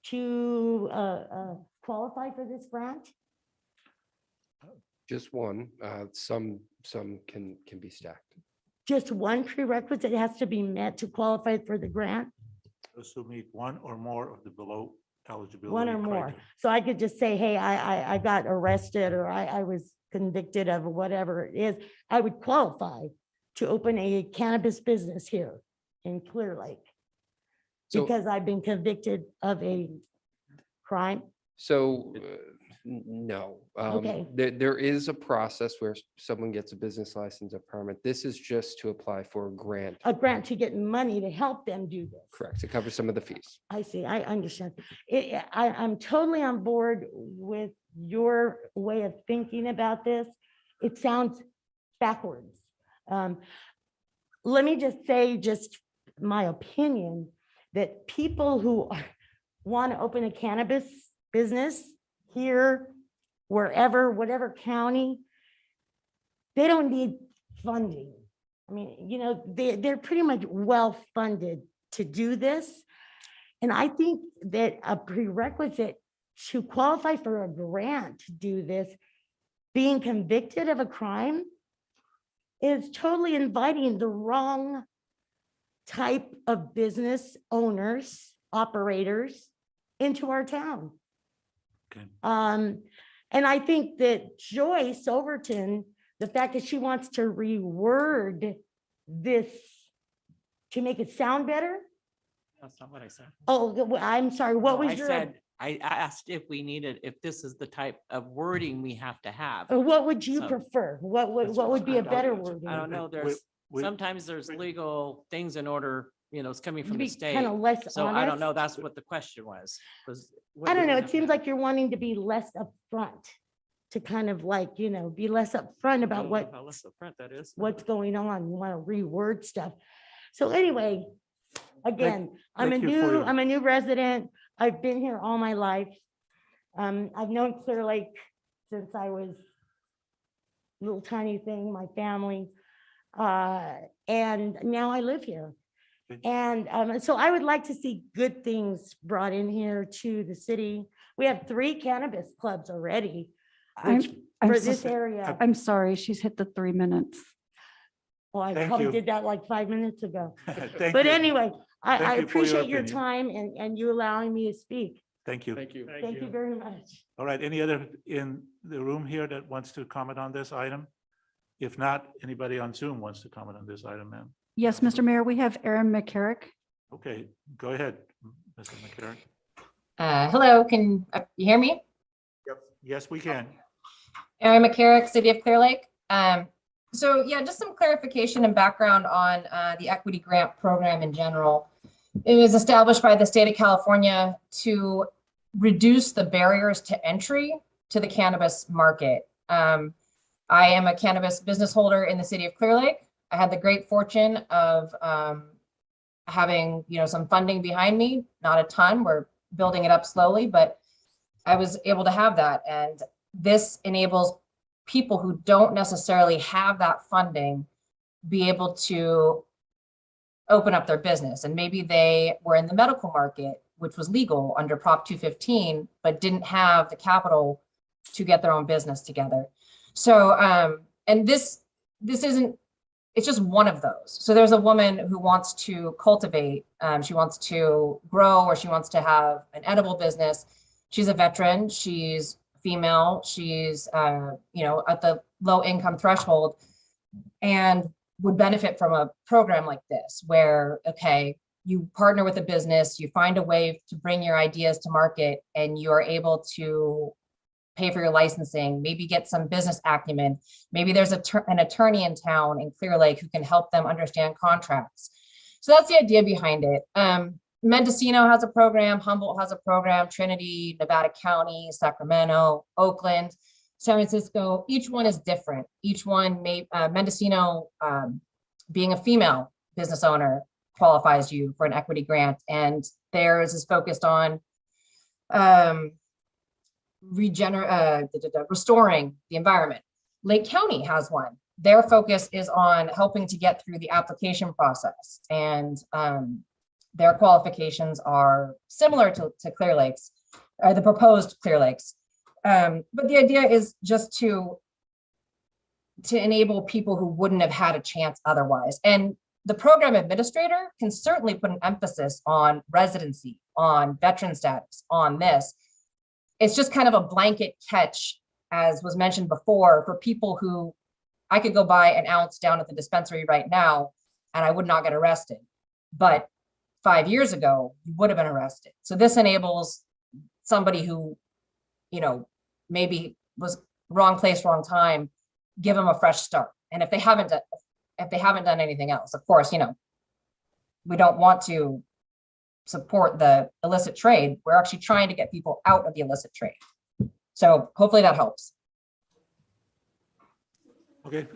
to qualify for this grant? Just one, some can be stacked. Just one prerequisite has to be met to qualify for the grant? Those who meet one or more of the below eligibility. One or more. criteria. So I could just say, hey, I got arrested or I was convicted of whatever it is. I would qualify to open a cannabis business here in Clearlake So- because I've been convicted of a crime. So, no. Okay. There is a process where someone gets a business license, a permit. This is just to apply for a grant. A grant to get money to help them do this. Correct, to cover some of the fees. I see, I understand. I'm totally on board with your way of thinking about this. It sounds backwards. Let me just say, just my opinion, that people who want to open a cannabis business here, wherever, whatever county, they don't need funding. I mean, you know, they're pretty much well-funded to do this. And I think that a prerequisite to qualify for a grant to do this, being convicted of a crime, is totally inviting the wrong type of business owners, operators into our town. Okay. And I think that Joyce Overton, the fact that she wants to reword this to make it sound better. That's not what I said. Oh, I'm sorry, what No, was I your, said, I asked if we needed, if this is the type of wording we have to have. or what would you So- prefer? What would be a better word? I don't know, there's, sometimes there's legal things in order, you know, it's coming from the state. Kind of less So I don't know, honest. that's what the question was. I don't know, it seems like you're wanting to be less upfront, to kind of like, you know, be less upfront about That is. what's going on. You want to reword stuff. So anyway, again, I'm thank you for your- a new resident. I've been here all my life. I've known Clearlake since I was little tiny thing, my family. And now I live here. Good. And so I would like to see good things brought in here to the city. We have 3 cannabis clubs already, which I'm for so- this area. I'm sorry, she's hit the 3 minutes. Well, I Thank probably you. did that like 5 minutes ago. Thank But you. anyway, I Thank you for your appreciate your opinion. time and you allowing me to speak. Thank you. Thank you. Thank you very much. All right, any other in the room here that wants to comment on this item? If not, anybody on Zoom wants to comment on this item, ma'am? Yes, Mr. Mayor, we have Aaron McCarrick. Okay, go ahead, Mr. McCarron. Hello, can you hear me? Yes, we can. Erin McCarrick, City of Clearlake. So yeah, just some clarification and background on the equity grant program in general. It was established by the state of California to reduce the barriers to entry to the cannabis market. I am a cannabis business holder in the city of Clearlake. I had the great fortune of having, some funding behind me, not a ton. We're building it up slowly, but I was able to have that. And this enables people who don't necessarily have that funding be able to open up their business. And maybe they were in the medical market, which was legal under Prop 215, but didn't have the capital to get their own business together. So, and this isn't, it's just one of those. So there's a woman who wants to cultivate, she wants to grow, or she wants to have an edible business. She's a veteran, she's female, she's, at the low income threshold, and would benefit from a program like this, where, okay, you partner with a business, you find a way to bring your ideas to market, and you are able to pay for your licensing, maybe get some business acumen. Maybe there's an attorney in town in Clearlake who can help them understand contracts. So that's the idea behind it. Mendocino has a program, Humboldt has a program, Trinity, Nevada County, Sacramento, Oakland, San Francisco. Each one is different. Each one may, Mendocino, being a female business owner, qualifies you for an equity grant, and theirs is focused on restoring the environment. Lake County has one. Their focus is on helping to get through the application process, and their qualifications are similar to Clear Lake's, the proposed Clear Lake's. But the idea is just to enable people who wouldn't have had a chance otherwise. And the program administrator can certainly put an emphasis on residency, on veteran status, on this. It's just kind of a blanket catch, as was mentioned before, for people who, I could go buy an ounce down at the dispensary right now and I would not get arrested. But 5 years ago, you would have been arrested. So this enables somebody who, maybe was wrong place, wrong time, give them a fresh start. And if they haven't done anything else, of course, we don't want to support the illicit trade. We're actually trying to get people out of the illicit trade. So hopefully that helps. Okay,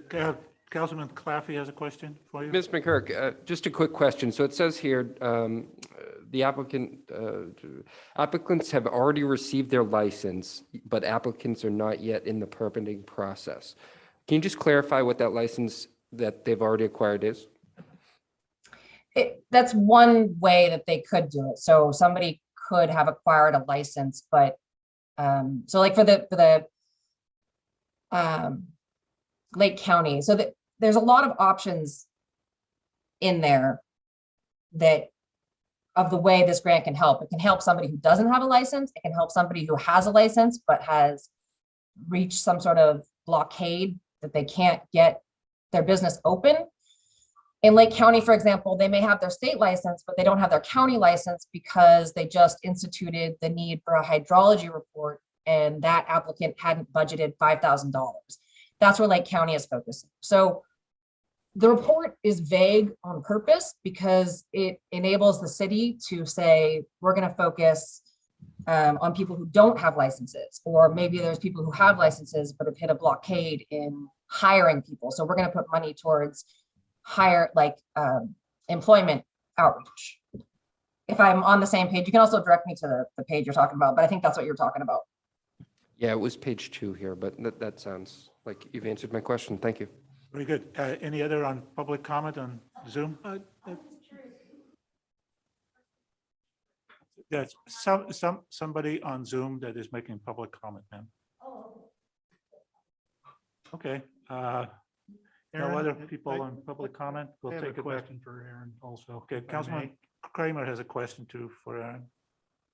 Councilman Claffey has a question for you. Ms. McCurk, just a quick question. So it says here, the applicants have already received their license, but applicants are not yet in the permitting process. Can you just clarify what that license that they've already acquired is? That's one way that they could do it. So somebody could have acquired a license, but so like for the Lake County, so that there's a lot of options in there that of the way this grant can help. It can help somebody who doesn't have a license. It can help somebody who has a license but has reached some sort of blockade that they can't get their business open. In Lake County, for example, they may have their state license, but they don't have their county license because they just instituted the need for a hydrology report, and that applicant hadn't budgeted $5,000. That's where Lake County is focusing. So the report is vague on purpose because it enables the city to say, we're going to focus on people who don't have licenses, or maybe there's people who have licenses but have hit a blockade in hiring people. So we're going to put money towards employment outreach. If I'm on the same page, you can also direct me to the page you're talking about, but I think that's what you're talking about. Yeah, it was page 2 here, but that sounds like you've answered my question. Thank you. Very good. Any other on public comment on Zoom? There's somebody on Zoom that is making public comment, ma'am. Okay. No Aaron, other I- people on public comment? I We'll have a take it back. question for Aaron also. Okay, if I Councilman may. Kramer has a question too for Aaron.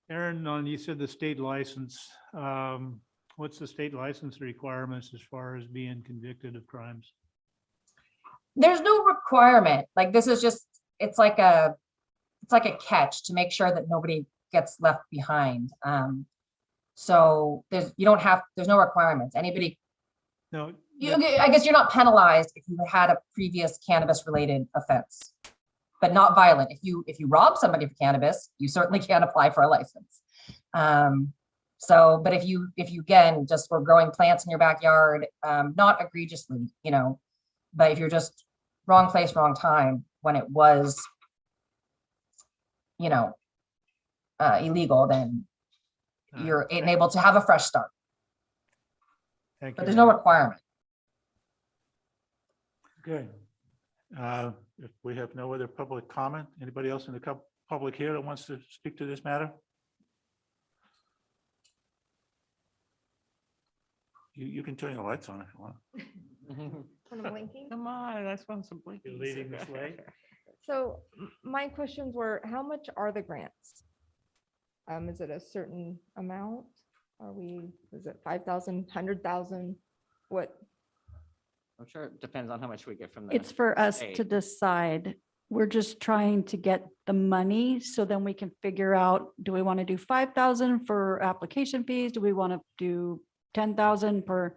Aaron, you said the state license. What's the state license requirements as far as being convicted of crimes? There's no requirement, like this is just, it's like a catch to make sure that nobody gets left behind. So there's no requirements. Anybody, No, I guess you're not penalized if you had a previous cannabis related offense, but not violent. If you rob somebody for cannabis, you certainly can't apply for a license. So, but if you again, just were growing plants in your backyard, not egregiously, but if you're just wrong place, wrong time when it was, illegal, then you're able to have a fresh start, thank but you. there's no requirement. Okay. If we have no other public comment, anybody else in the public here that wants to speak to this matter? You can turn your lights on if you want. When I'm blinking. Come on, that's one some blinking. You're leading this way. So my questions were, how much are the grants? Is it a certain amount? Is it 5,000, 100,000? What? I'm sure it depends on how much we get from the. It's for us to state. decide. We're just trying to get the money so then we can figure out, do we want to do 5,000 for application fees? Do we want to do 10,000 per,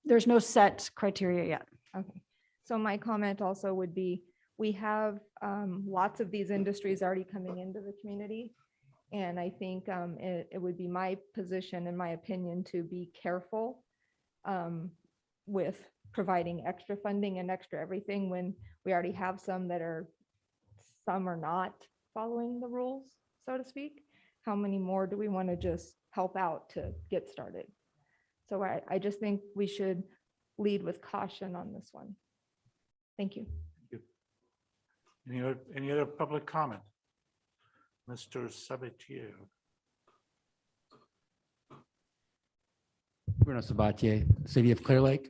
there's no set criteria yet. Okay. So my comment also would be, we have lots of these industries already coming into the community. And I think it would be my position, in my opinion, to be careful with providing extra funding and extra everything when we already have some are not following the rules, so to speak. How many more do we want to just help out to get started? So I just think we should lead with caution on this one. Thank you. Any other public comment? Mr. Sabatier. Bruno Sabatier, City of Clearlake.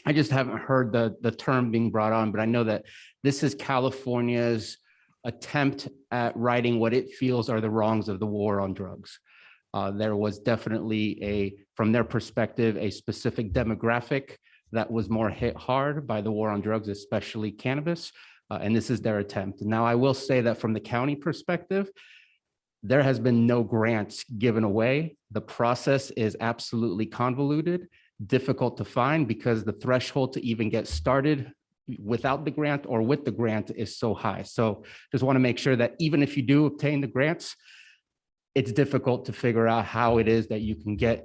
I just haven't heard the term being brought on, but I know that this is California's attempt at righting what it feels are the wrongs of the war on drugs. There was definitely from their perspective, a specific demographic that was more hit hard by the war on drugs, especially cannabis. And this is their attempt. Now, I will say that from the county perspective, there has been no grants given away. The process is absolutely convoluted, difficult to find because the threshold to even get started without the grant or with the grant is so high. So just want to make sure that even if you do obtain the grants, it's difficult to figure out how it is that you can get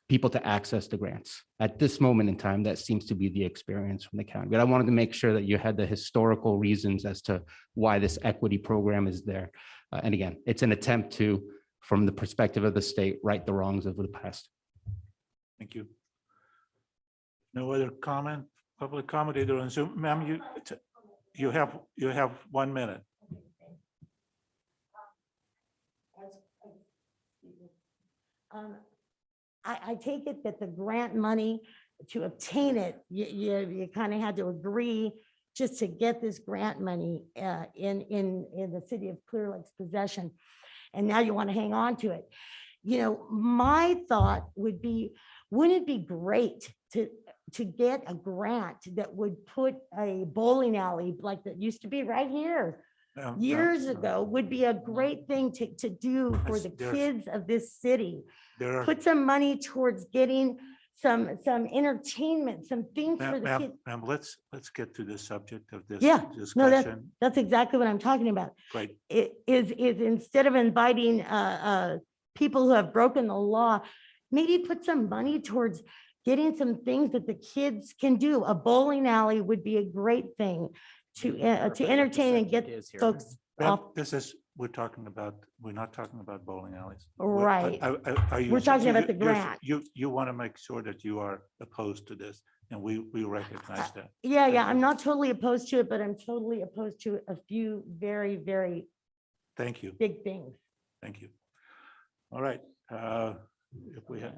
people to access the grants. At this moment in time, that seems to be the experience from the county. But I wanted to make sure that you had the historical reasons as to why this equity program is there. And again, it's an attempt to, from the perspective of the state, right the wrongs of the past. Thank you. No other comment, public comment either on Zoom. Ma'am, you have 1 minute. I take it that the grant money, to obtain it, you kind of had to agree just to get this grant money in the city of Clear Lake's possession. And now you want to hang on to it. My thought would be, wouldn't it be great to get a grant that would put a bowling alley like that used to be right here years ago, would be a great thing to do for the kids of this city. Put some money towards getting some entertainment, some things for the kids. Ma'am, let's get to the subject of this Yeah, no, discussion. that's exactly what I'm talking about. Great. It is instead of inviting people who have broken the law, maybe put some money towards getting some things that the kids can do. A bowling alley would be a great thing to entertain and get folks Ma'am, off. we're not talking about bowling alleys. Right. Are you- We're talking about the you're- grant. You want to make sure that you are opposed to this, and we recognize that. Yeah, Thank yeah, you. I'm not totally opposed to it, but I'm totally opposed to a few very, very Thank you. big things. Thank you. All right. If we have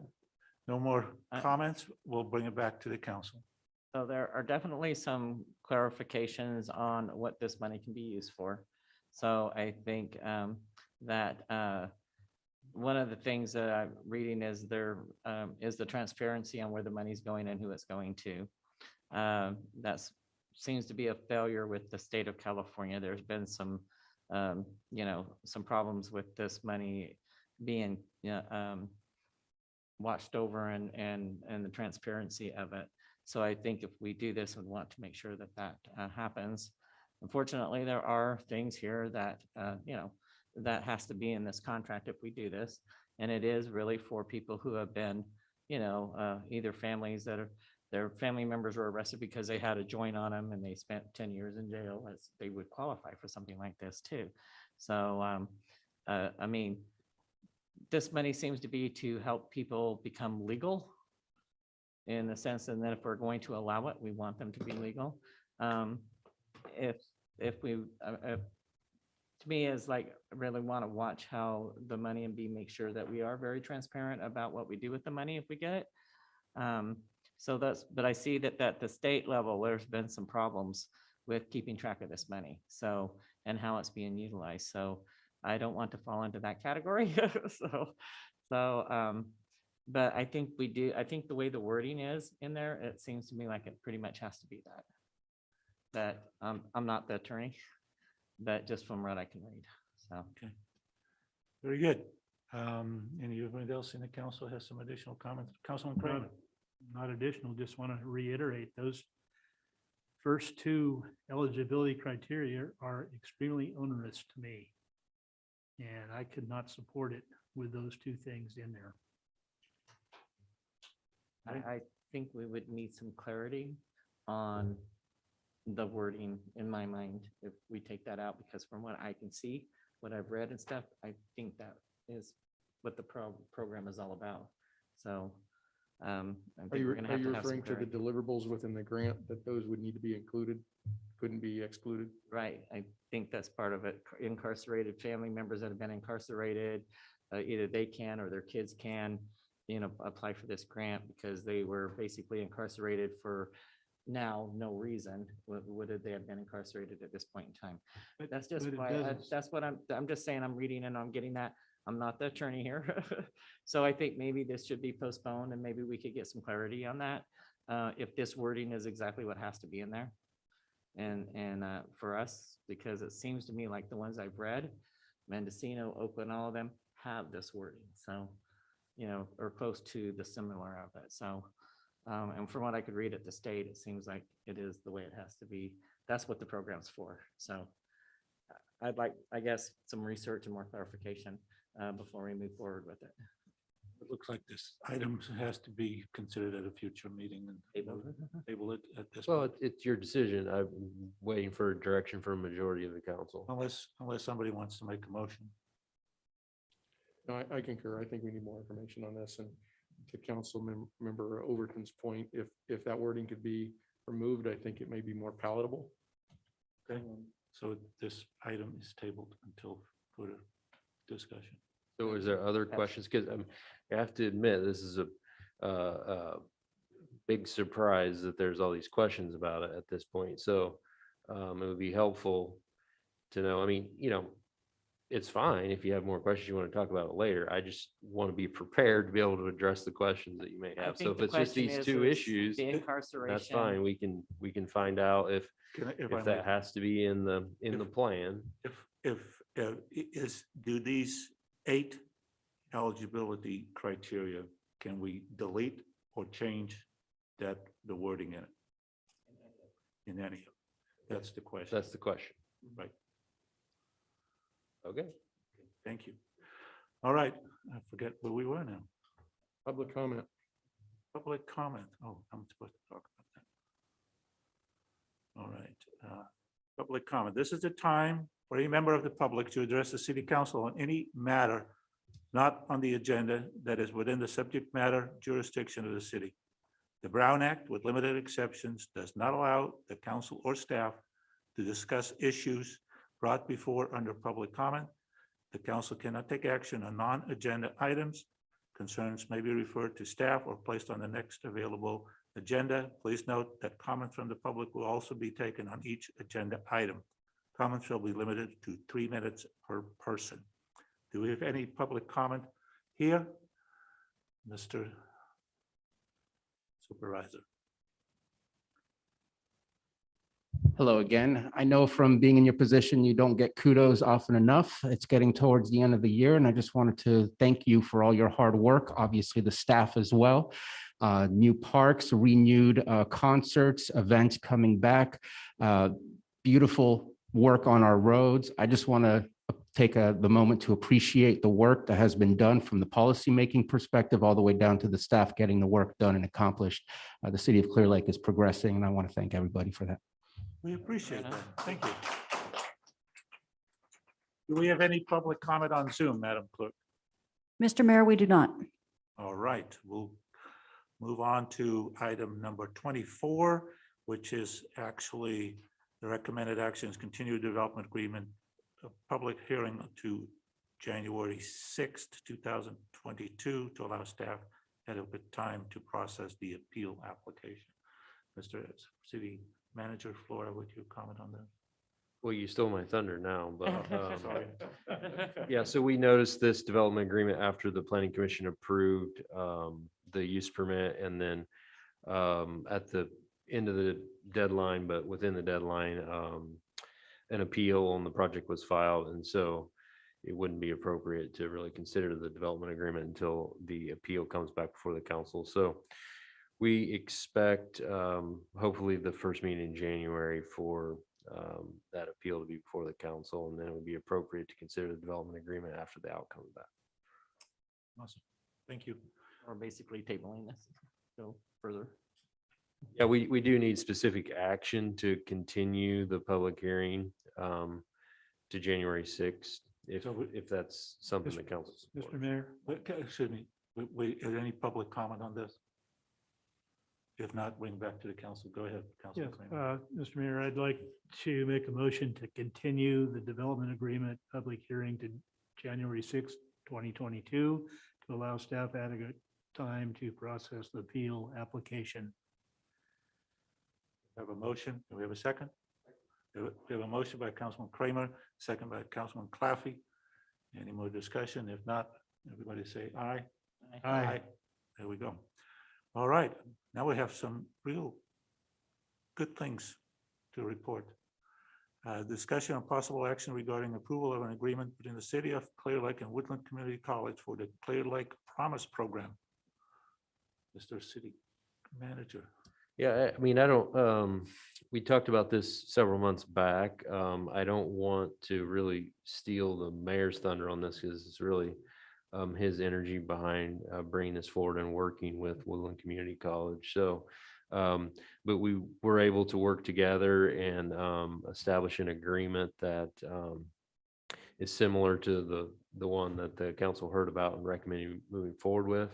no more comments, we'll bring it back to the council. So there are definitely some clarifications on what this money can be used for. So I think that one of the things that I'm reading is there is the transparency on where the money's going and who it's going to. That's seems to be a failure with the state of California. There's been some, some problems with this money being watched over and the transparency of it. So I think if we do this, we want to make sure that that happens. Unfortunately, there are things here that, that has to be in this contract if we do this. And it is really for people who have been, either families that are, their family members were arrested because they had a joint on them and they spent 10 years in jail, as they would qualify for something like this too. So, I mean, this money seems to be to help people become legal in the sense, and then if we're going to allow it, we want them to be legal. If we, to me is like, I really want to watch how the money and make sure that we are very transparent about what we do with the money if we get it. So that's, but I see that at the state level, there's been some problems with keeping track of this money. So, and how it's being utilized. So I don't want to fall into that category. But I think we do, I think the way the wording is in there, it seems to me like it pretty much has to be that. That I'm not the attorney, but just from what I can read, so. Okay. Very good. Anybody else in the council has some additional comments? Councilman Kramer? Not additional, just want to reiterate those first two eligibility criteria are extremely onerous to me. And I could not support it with those two things in there. I think we would need some clarity on the wording in my mind if we take that out, because from what I can see, what I've read and stuff, I think that is what the program is all about. So I Are think you we're gonna have to have some referring to the clarity. deliverables within the grant, that those would need to be included, couldn't be excluded? Right, I think that's part of it. Incarcerated family members that have been incarcerated, either they can or their kids can, apply for this grant because they were basically incarcerated for now no reason. Would they have been incarcerated at this point in time? But that's just but it why, doesn't. that's what I'm just saying, I'm reading and I'm getting that. I'm not the attorney here. So I think maybe this should be postponed and maybe we could get some clarity on that. If this wording is exactly what has to be in there. And for us, because it seems to me like the ones I've read, Mendocino, Oakland, all of them have this wording. So, or close to the similar of it. So, and from what I could read at the state, it seems like it is the way it has to be. That's what the program's for. So I'd like, I guess, some research and more clarification before we move forward with it. It looks like this item has to be considered at a future meeting and table it at this Well, point. it's your decision. I'm waiting for direction from a majority of the council. Unless somebody wants to make a motion. No, I concur. I think we need more information on this, and to council member Overton's point, if that wording could be removed, I think it may be more palatable. Okay, so this item is tabled until further discussion. So is there other questions? Because I have to admit, this is a big surprise that there's all these questions about it at this point. So it would be helpful to know, I mean, it's fine if you have more questions, you want to talk about it later. I just want to be prepared to be able to address the questions that you may I have. So think if the it's just question these is two the issues, that's incarceration. fine. We can find out if If I that may- has to be in the plan. Do these 8 eligibility criteria, can we delete or change the wording in it? In any of it? That's the question. That's the question. Right. Okay. Thank you. All right, I forget where we were now. Public comment. Public comment. Oh, I'm supposed to talk about that. All right. Public comment. This is the time for any member of the public to address the city council on any matter not on the agenda that is within the subject matter jurisdiction of the city. The Brown Act, with limited exceptions, does not allow the council or staff to discuss issues brought before under public comment. The council cannot take action on non-agenda items. Concerns may be referred to staff or placed on the next available agenda. Please note that comments from the public will also be taken on each agenda item. Comments shall be limited to 3 minutes per person. Do we have any public comment here? Mr. Supervisor. Hello again. I know from being in your position, you don't get kudos often enough. It's getting towards the end of the year, and I just wanted to thank you for all your hard work, obviously the staff as well. New parks, renewed concerts, events coming back, beautiful work on our roads. I just want to take the moment to appreciate the work that has been done from the policymaking perspective all the way down to the staff getting the work done and accomplished. The city of Clear Lake is progressing, and I want to thank everybody for that. We appreciate that. Thank you. Do we have any public comment on Zoom, Madam Clerk? Mr. Mayor, we do not. All right, we'll move on to item number 24, which is actually the recommended actions, continued development agreement, a public hearing to January 6th, 2022, to allow staff adequate time to process the appeal application. Mr. City Manager Flora, would you comment on that? Well, you stole my thunder now, but Sorry. yeah, so we noticed this development agreement after the planning commission approved the use permit, and then at the end of the deadline, but within the deadline, an appeal on the project was filed, and so it wouldn't be appropriate to really consider the development agreement until the appeal comes back before the council. So we expect hopefully the first meeting in January for that appeal to be before the council, and then it would be appropriate to consider the development agreement after the outcome of that. Awesome. Thank you. Or basically tabling this, go further. Yeah, we do need specific action to continue the public hearing to January 6th, if that's something the council supports. Mr. Mayor, Excuse me, is any public comment on this? If not, bring back to the council. Go ahead, Councilman yes, Kramer. Mr. Mayor, I'd like to make a motion to continue the development agreement public hearing to January 6th, 2022, to allow staff adequate time to process the appeal application. We have a motion. Do we have a second? We have a motion by Councilman Kramer, second by Councilman Claffey. Any more discussion? If not, everybody say aye. Aye. There we go. All right, now we have some real good things to report. Discussion on possible action regarding approval of an agreement between the city of Clear Lake and Woodland Community College for the Clear Lake Promise Program. Mr. City Manager. Yeah, I mean, I don't, we talked about this several months back. I don't want to really steal the mayor's thunder on this, because it's really his energy behind bringing this forward and working with Woodland Community College. So, but we were able to work together and establish an agreement that is similar to the one that the council heard about and recommending moving forward with.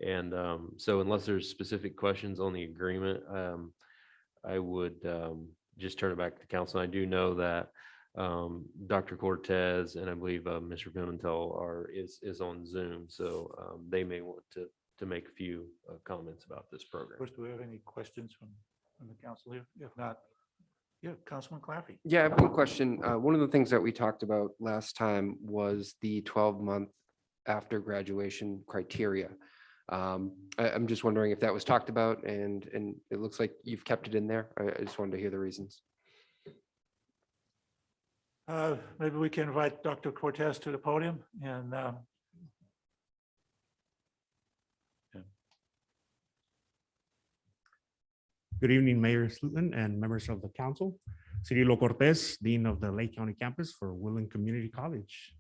And so unless there's specific questions on the agreement, I would just turn it back to the council. I do know that Dr. Cortez and I believe Mr. Pimentel is on Zoom, so they may want to make a few comments about this program. First, do we have any questions from the council here? If not, yeah, Councilman Claffey. Yeah, I have one question. One of the things that we talked about last time was the 12-month after graduation criteria. I'm just wondering if that was talked about, and it looks like you've kept it in there. I just wanted to hear the reasons. Maybe we can invite Dr. Cortez to the podium and Good evening, Mayor Slooten and members of the council. Cirilo Cortez, Dean of the Lake County campus for Woodland Community College.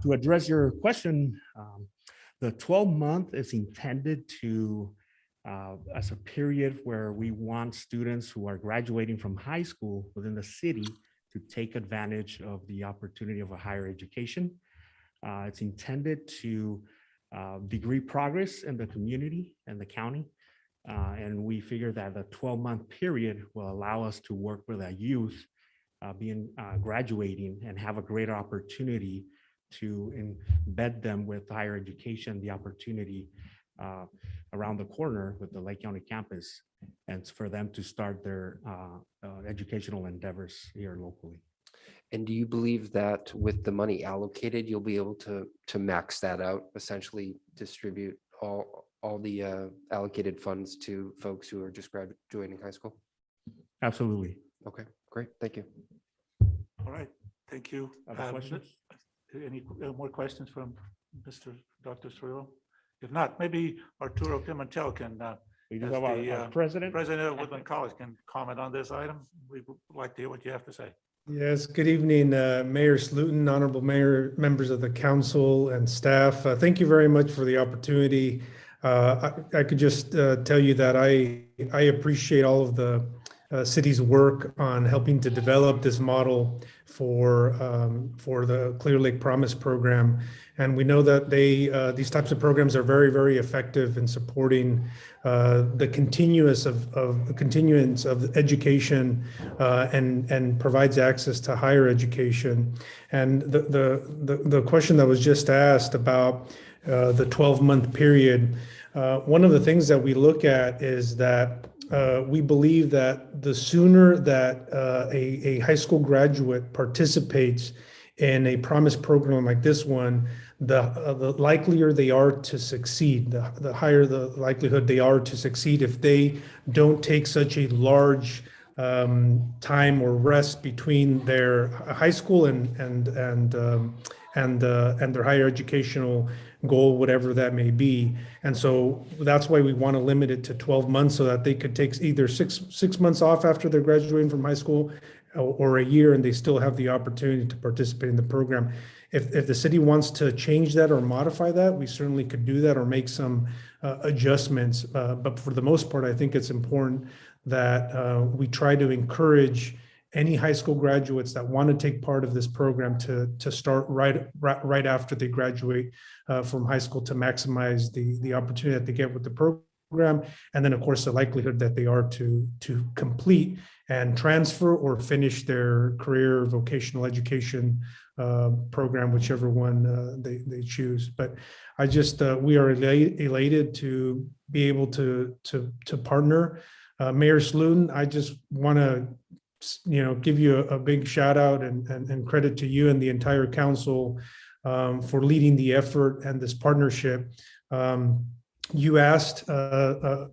To address your question, the 12-month is intended to as a period where we want students who are graduating from high school within the city to take advantage of the opportunity of a higher education. It's intended to degree progress in the community and the county. And we figure that the 12-month period will allow us to work with our youth graduating and have a greater opportunity to embed them with higher education, the opportunity around the corner with the Lake County campus, and it's for them to start their educational endeavors here locally. And do you believe that with the money allocated, you'll be able to max that out, essentially distribute all the allocated funds to folks who are just graduating high school? Absolutely. Okay, great. Thank you. All right, thank you. Other questions? Any more questions from Dr. Cirillo? If not, maybe Arturo Pimentel can, We do as have the, our president. President of Woodland College, can comment on this item. We would like to hear what you have to say. Yes, good evening, Mayor Slooten, honorable mayor, members of the council and staff. Thank you very much for the opportunity. I could just tell you that I appreciate all of the city's work on helping to develop this model for the Clearlake Promise program. And we know that these types of programs are very, very effective in supporting the continuance of education and provides access to higher education. And the question that was just asked about the 12-month period, one of the things that we look at is that we believe that the sooner that a high school graduate participates in a Promise program like this one, the likelier they are to succeed, the higher the likelihood they are to succeed if they don't take such a large time or rest between their high school and their higher educational goal, whatever that may be. And so that's why we want to limit it to 12 months so that they could take either six months off after they're graduating from high school or a year, and they still have the opportunity to participate in the program. If the city wants to change that or modify that, we certainly could do that or make some adjustments. But for the most part, I think it's important that we try to encourage any high school graduates that want to take part of this program to start right after they graduate from high school, to maximize the opportunity that they get with the program. And then, of course, the likelihood that they are to complete and transfer or finish their career vocational education program, whichever one they choose. But I just, we are elated to be able to partner. Mayor Slooten, I just want to give you a big shout out and credit to you and the entire council for leading the effort and this partnership. You asked a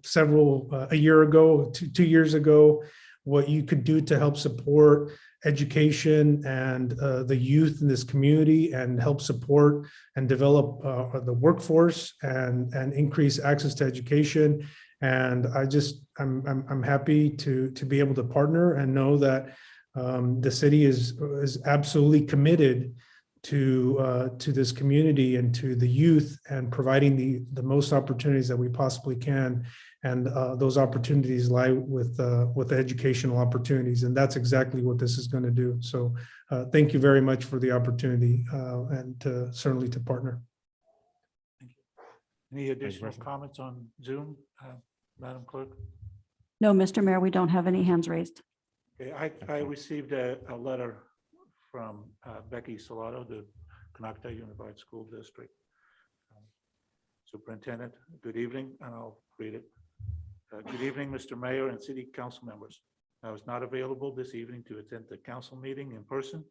year ago, 2 years ago, what you could do to help support education and the youth in this community, and help support and develop the workforce and increase access to education. And I'm happy to be able to partner and know that the city is absolutely committed to this community and to the youth, and providing the most opportunities that we possibly can. And those opportunities lie with the educational opportunities, and that's exactly what this is going to do. So thank you very much for the opportunity and certainly to partner. Thank you. Any additional comments on Zoom, Madam Clerk? No, Mr. Mayor, we don't have any hands raised. Okay, I received a letter from Becky Salado, the Canocta Unified School District Superintendent. Good evening, and I'll read it. Good evening, Mr. Mayor and City Council members. I was not available this evening to attend the council meeting in person,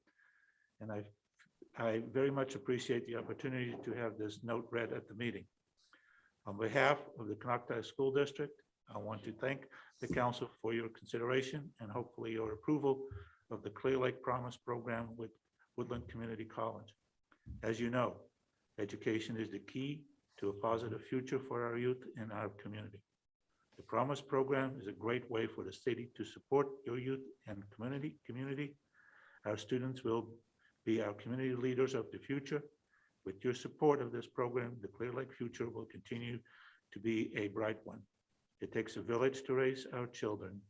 and I very much appreciate the opportunity to have this note read at the meeting. On behalf of the Canocta School District, I want to thank the council for your consideration and hopefully your approval of the Clearlake Promise program with Woodland Community College. As you know, education is the key to a positive future for our youth and our community. The Promise program is a great way for the city to support your youth and community. Our students will be our community leaders of the future. With your support of this program, the Clearlake future will continue to be a bright one. It takes a village to raise our children,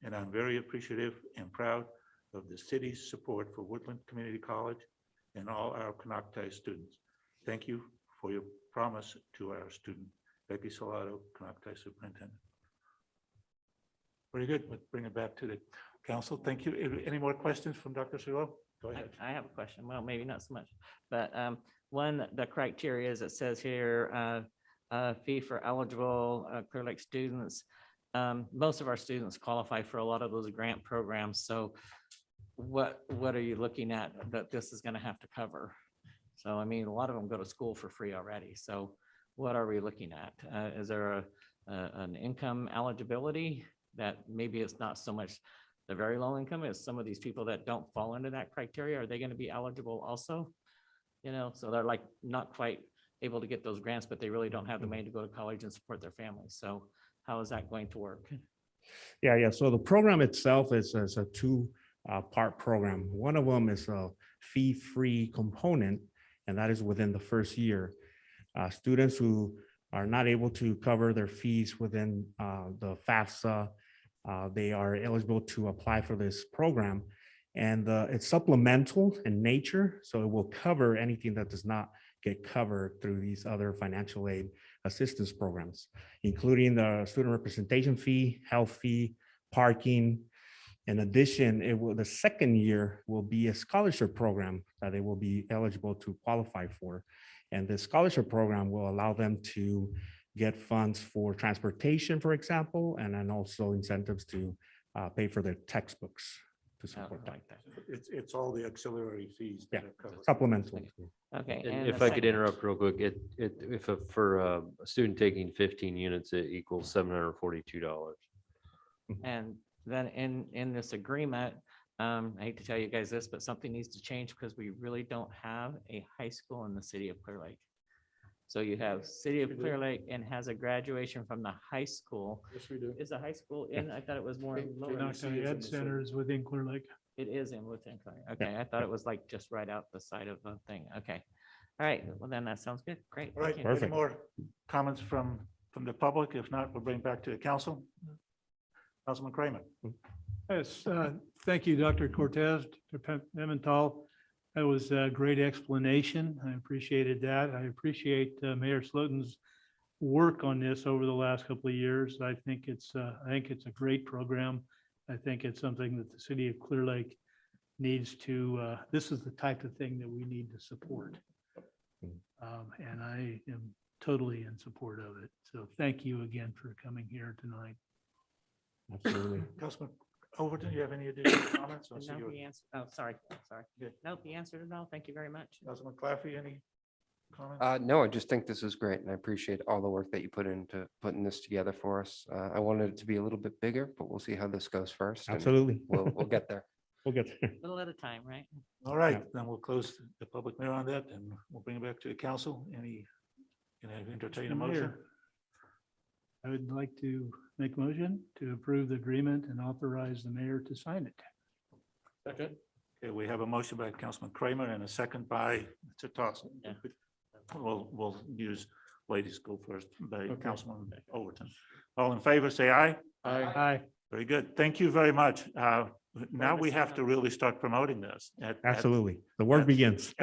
and I'm very appreciative and proud of the city's support for Woodland Community College and all our Canocta students. Thank you for your promise to our student, Becky Salado, Canocta Superintendent. Very good. Let's bring it back to the council. Thank you. Any more questions from Dr. Cirillo? Go ahead. I have a question. Well, maybe not so much, but one, the criteria is, it says here, fee for eligible Clear Lake students. Most of our students qualify for a lot of those grant programs. So what are you looking at that this is going to have to cover? So, I mean, a lot of them go to school for free already. So what are we looking at? Is there an income eligibility that maybe it's not so much the very low income as some of these people that don't fall into that criteria? Are they going to be eligible also? You know, so they're like not quite able to get those grants, but they really don't have the money to go to college and support their families. So how is that going to work? Yeah. So the program itself is a two-part program. One of them is a fee-free component, and that is within the first year. Students who are not able to cover their fees within the FAFSA, they are eligible to apply for this program. And it's supplemental in nature, so it will cover anything that does not get covered through these other financial aid assistance programs, including the student representation fee, health fee, parking. In addition, the second year will be a scholarship program that they will be eligible to qualify for. And the scholarship program will allow them to get funds for transportation, for example, and then also incentives to pay for their textbooks to support that. It's all the auxiliary fees. Yeah, that are covered. supplemental. Okay. And if I could interrupt real quick, for a student taking 15 units, it equals $742. And then in this agreement, I hate to tell you guys this, but something needs to change because we really don't have a high school in the city of Clear Lake. So you have City of Clear Lake and has a graduation from the high school. Yes, we do. Is the high school in? I thought it was more. in lower. Knoxville Ed Center is within Clear Lake. It is in within Clear. Okay, I thought it was like just right out the side of the thing. Okay. All right, well then that sounds good. Great. All right, Thank you. any more comments from the public? If not, we'll bring back to the council. Councilman Kramer. Yes, thank you, Dr. Cortez, Dr. Pimental. That was a great explanation. I appreciated that. I appreciate Mayor Slooten's work on this over the last couple of years. I think it's a great program. I think it's something that the city of Clear Lake needs to, this is the type of thing that we need to support. And I am totally in support of it. So thank you again for coming here tonight. Absolutely. Councilman Overton, you have any additional comments? I see No, you. he answered. Oh, sorry. Good. Nope, he answered it all. Thank you very much. Councilman Claffey, any comments? No, I just think this is great, and I appreciate all the work that you put into putting this together for us. I wanted it to be a little bit bigger, but we'll see how this goes first. and Absolutely. We'll get there. We'll get there. A little at a time, right? All right, then we'll close the public hearing on that and we'll bring it back to the council. Can I entertain a Mr. motion? Mayor, I would like to make a motion to approve the agreement and authorize the mayor to sign it. Second. Okay, we have a motion by Councilman Kramer and a second by Mr. Tossin. Yeah. We'll use ladies go first by Councilman Overton. All in favor, say aye. Aye. Very good. Thank you very much. Now we have to really start promoting this. Absolutely. The work begins.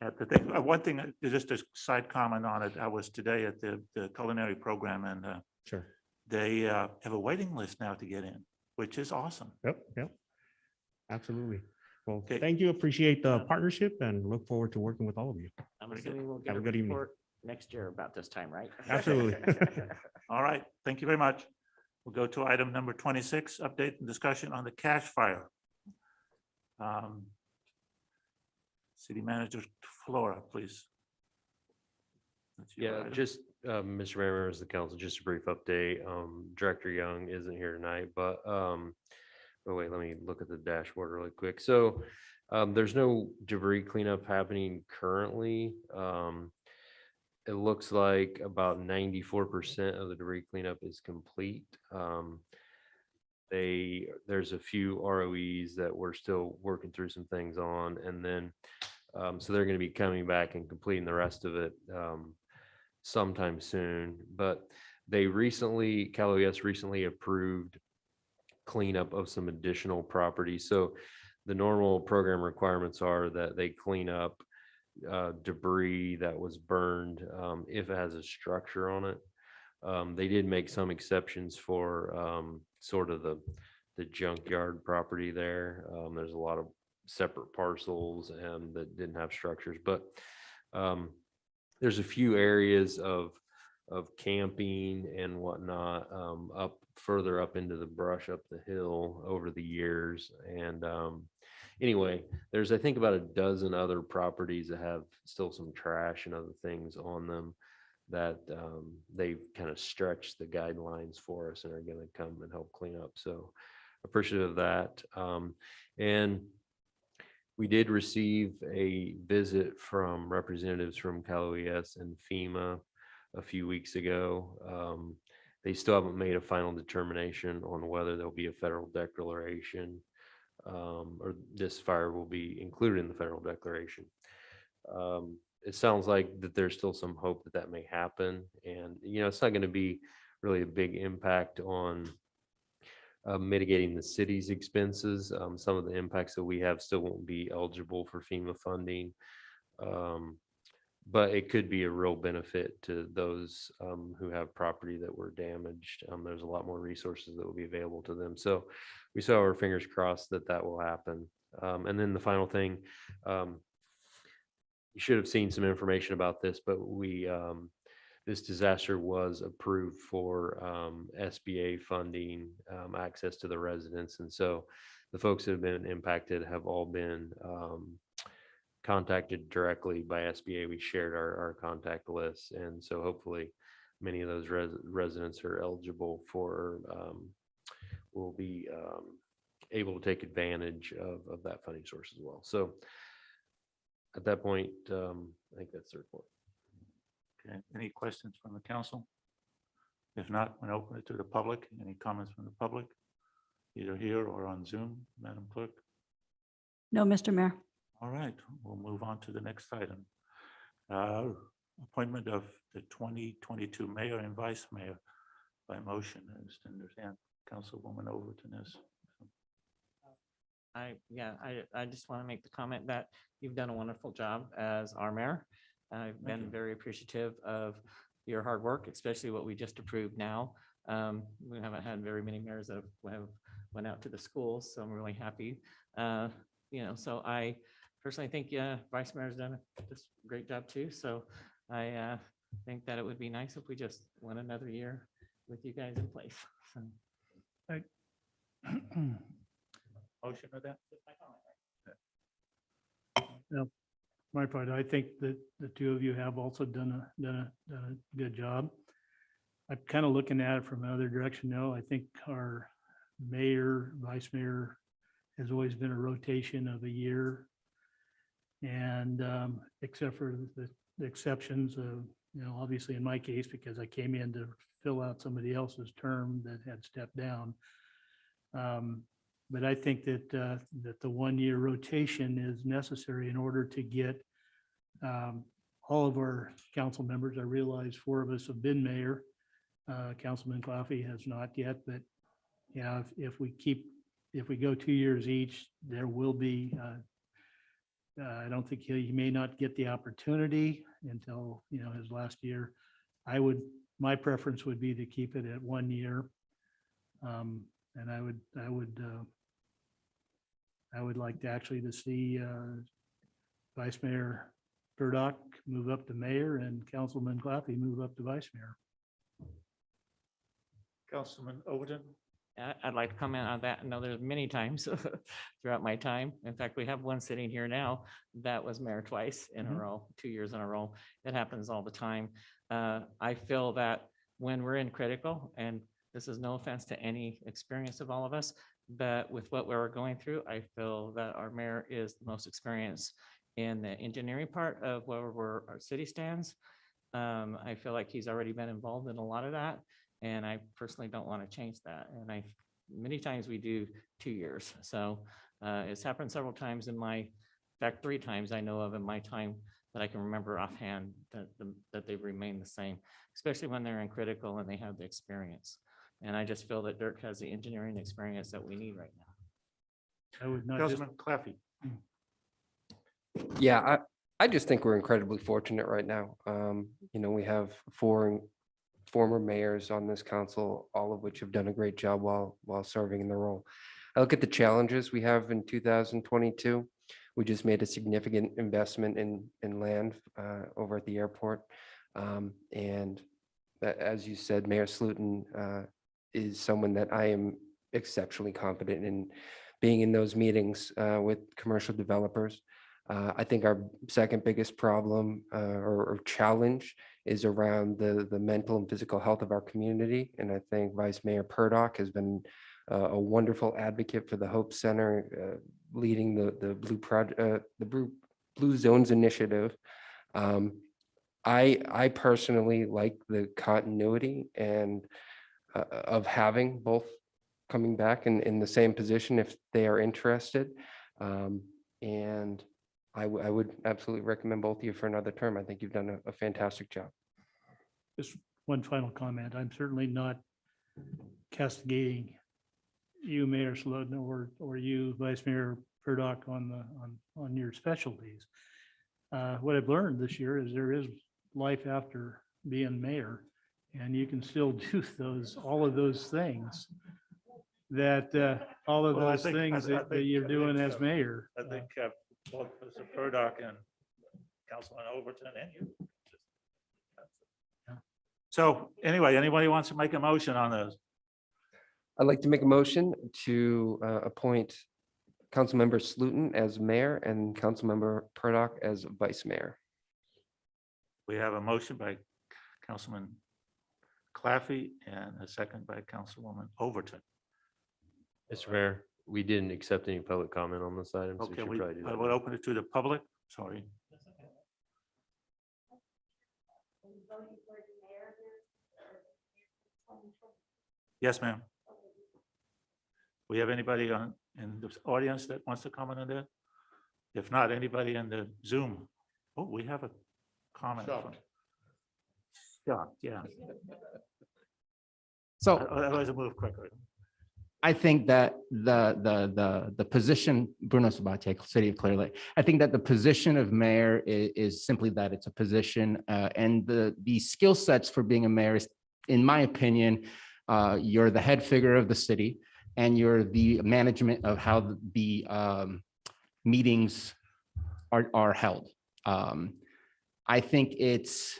At the thing, one thing, just a side comment on it. I was today at the culinary program and Sure. they have a waiting list now to get in, which is awesome. Yep. Absolutely. Well, Okay. thank you. Appreciate the partnership and look forward to working with all of you. I'm Very good. assuming we'll get Have a a good evening. report next year about this time, right? Absolutely. All right, thank you very much. We'll go to item number 26, update and discussion on the cash fire. City Manager Flora, please. That's your Yeah, item. just, Mr. Mayor, members of the council, just a brief update. Director Young isn't here tonight, but, wait, let me look at the dashboard really quick. So, there's no debris cleanup happening currently. It looks like about 94% of the debris cleanup is complete. There's a few ROEs that we're still working through some things on, and then so they're going to be coming back and completing the rest of it sometime soon. But Cal OES recently approved cleanup of some additional property. So the normal program requiremements are that they clean up debris that was burned if it has a structure on it. They did make some exceptions for sort of the junkyard property there. There's a lot of separate parcels and that didn't have structures, but there's a few areas of camping and whatnot up further up into the brush up the hill over the years. And anyway, there's I think about a dozen other properties that have still some trash and other things on them that they've kind of stretched the guidelines for us and are going to come and help clean up. So appreciative of that. And we did receive a visit from representatives from Cal OES and FEMA a few weeks ago. They still haven't made a final determination on whether there'll be a federal declaration or this fire will be included in the federal declaration. It sounds like that there's still some hope that that may happen. And, you know, it's not going to be really a big impact on mitigating the city's expenses. Some of the impacts that we have still won't be eligible for FEMA funding. But it could be a real benefit to those who have property that were damaged. There's a lot more resources that will be available to them. So we saw our fingers crossed that that will happen. And then the final thing, you should have seen some information about this, but this disaster was approved for SBA funding, access to the residents. And so the folks that have been impacted have all been contacted directly by SBA. We shared our contact list. And so hopefully many of those residents are eligible for, will be able to take advantage of that funding source as well. So at that point, I think that's the report. Okay, any questions from the council? If not, I'm going to open it to the public. Any comments from the public? Either here or on Zoom, Madam Clerk? No, Mr. Mayor. All right, we'll move on to the next item. Appointment of the 2022 mayor and vice mayor by motion. I understand Councilwoman Overton is. I just want to make the comment that you've done a wonderful job as our mayor. I've been very appreciative of your hard work, especially what we just approved now. We haven't had very many mayors that have went out to the schools, so I'm really happy. So I personally think Vice Mayor's done just a great job too. So I think that it would be nice if we just went another year with you guys in place. So. Motion of that? No, my part, I think that the two of you have also done a good job. I'm kind of looking at it from another direction now. I think our mayor, vice mayor has always been a rotation of a year. And except for the exceptions of, obviously in my case, because I came in to fill out somebody else's term that had stepped down. But I think that the 1 year rotation is necessary in order to get all of our council members. I realize 4 of us have been mayor. Councilman Claffey has not yet, but yeah, if we go 2 years each, there will be. I don't think he may not get the opportunity until his last year. My preference would be to keep it at 1 year, and I would like to actually to see Vice Mayor Perdoc move up to mayor and Councilman Claffey move up to vice mayor. Councilman Overton? I'd like to comment on that. I know there's many times throughout my time. In fact, we have one sitting here now that was mayor twice in a row, 2 years in a row. It happens all the time. I feel that when we're in critical, and this is no offense to any experience of all of us, but with what we're going through, I feel that our mayor is the most experienced in the engineering part of where our city stands. I feel like he's already been involved in a lot of that. And I personally don't want to change that. And many times we do 2 years. So it's happened several times in in fact, 3 times I know of in my time that I can remember offhand that they've remained the same, especially when they're in critical and they have the experience. And I just feel that Dirk has the engineering experience that we need right now. I would not Councilman Claffey. Yeah, I just think we're incredibly fortunate right now. We have 4 former mayors on this council, all of which have done a great job while serving in the role. I look at the challenges we have in 2022. We just made a significant investment in land over at the airport. And as you said, Mayor Slooten is someone that I am exceptionally confident in being in those meetings with commercial developers. I think our second biggest problem or challenge is around the mental and physical health of our community. And I think Vice Mayor Perdoc has been a wonderful advocate for the Hope Center, leading the Blue Zones Initiative. I personally like the continuity and of having both coming back in the same position if they are interested. And I would absolutely recommend both of you for another term. I think you've done a fantastic job. Just one final comment. I'm certainly not castigating you, Mayor Slooten, or you, Vice Mayor Perdoc, on your specialties. What I've learned this year is there is life after being mayor, and you can still do all of those things that you're doing as mayor. I think both Mr. Perdoc and Councilman Overton and you. So anyway, anybody wants to make a motion on this? I'd like to make a motion to appoint Councilmember Slooten as mayor and Councilmember Perdoc as vice mayor. We have a motion by Councilman Claffey and a second by Councilwoman Overton. Mr. Mayor, we didn't accept any public comment on this item. So we Okay, should we probably do that. will open it to the public. Sorry. Yes, ma'am. We have anybody in the audience that wants to comment on that? If not, anybody in the Zoom? Oh, we have a comment. Yeah. So Otherwise, move quicker. I think that the position, Bruno Sabatier, City of Clearlake, I think that the position of mayor is simply that it's a position, and the skill sets for being a mayor is, in my opinion, you're the head figure of the city, and you're the management of how the meetings are held. I think it's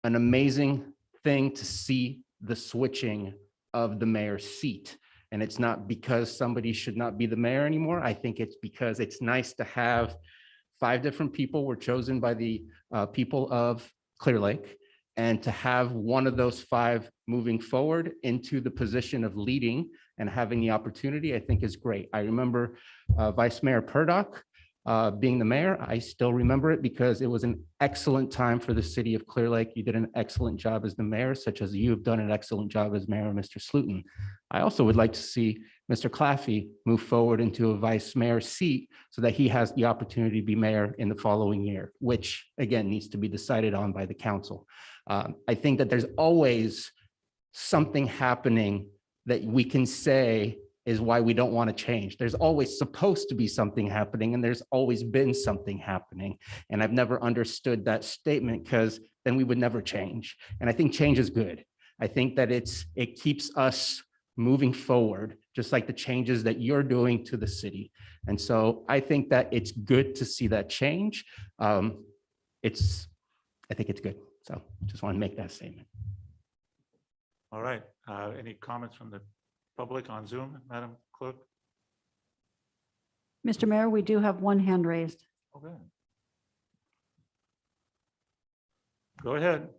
an amazing thing to see the switching of the mayor's seat. And it's not because somebody should not be the mayor anymore. I think it's because it's nice to have 5 different people were chosen by the people of Clearlake, and to have one of those 5 moving forward into the position of leading and having the opportunity, I think is great. I remember Vice Mayor Perdoc being the mayor. I still remember it because it was an excellent time for the city of Clearlake. You did an excellent job as the mayor, such as you have done an excellent job as mayor, Mr. Slooten. I also would like to see Mr. Claffey move forward into a vice mayor seat so that he has the opportunity to be mayor in the following year, which again needs to be decided on by the council. I think that there's always something happening that we can say is why we don't want to change. There's always supposed to be something happening, and there's always been something happening. And I've never understood that statement, because then we would never change. And I think change is good. I think that it keeps us moving forward, just like the changes that you're doing to the city. And so I think that it's good to see that change. I think it's good. So just want to make that statement. All right. Any comments from the public on Zoom, Madam Clerk? Mr. Mayor, we do have one hand raised. Okay. Go ahead.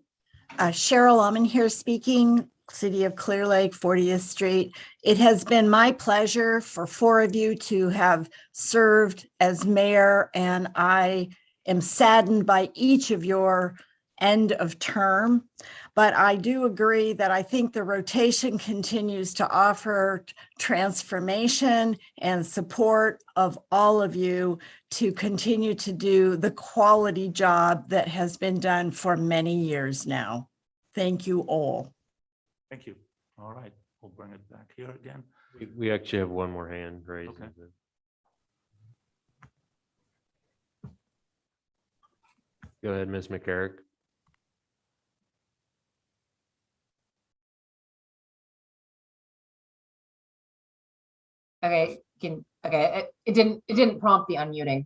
Cheryl Alman here speaking, City of Clearlake, 40th Street. It has been my pleasure for 4 of you to have served as mayor, and I am saddened by each of your end of term. But I do agree that I think the rotation continues to offer transformation and support of all of you to continue to do the quality job that has been done for many years now. Thank you all. Thank you. All right, we'll bring it back here again. We actually have one more hand raised. Okay. Go ahead, Ms. McCarrick. Okay, it didn't prompt the unmuting.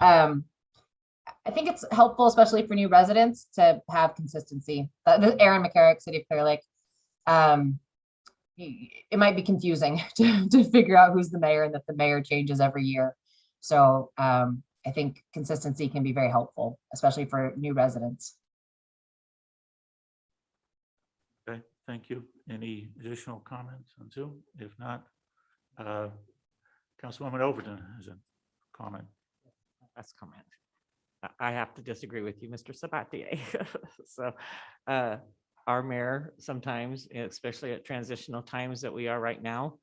I think it's helpful, especially for new residents, to have consistency. Aaron McCarrick, City of Clear Lake. It might be confusing to figure out who's the mayor and that the mayor changes every year. So I think consistency can be very helpful, especially for new residents. Okay, thank you. Any additional comments on Zoom? If not, Councilwoman Overton has a comment. Last comment. I have to disagree with you, Mr. Sabatier. So our mayor sometimes, especially at transitional times that we are right now,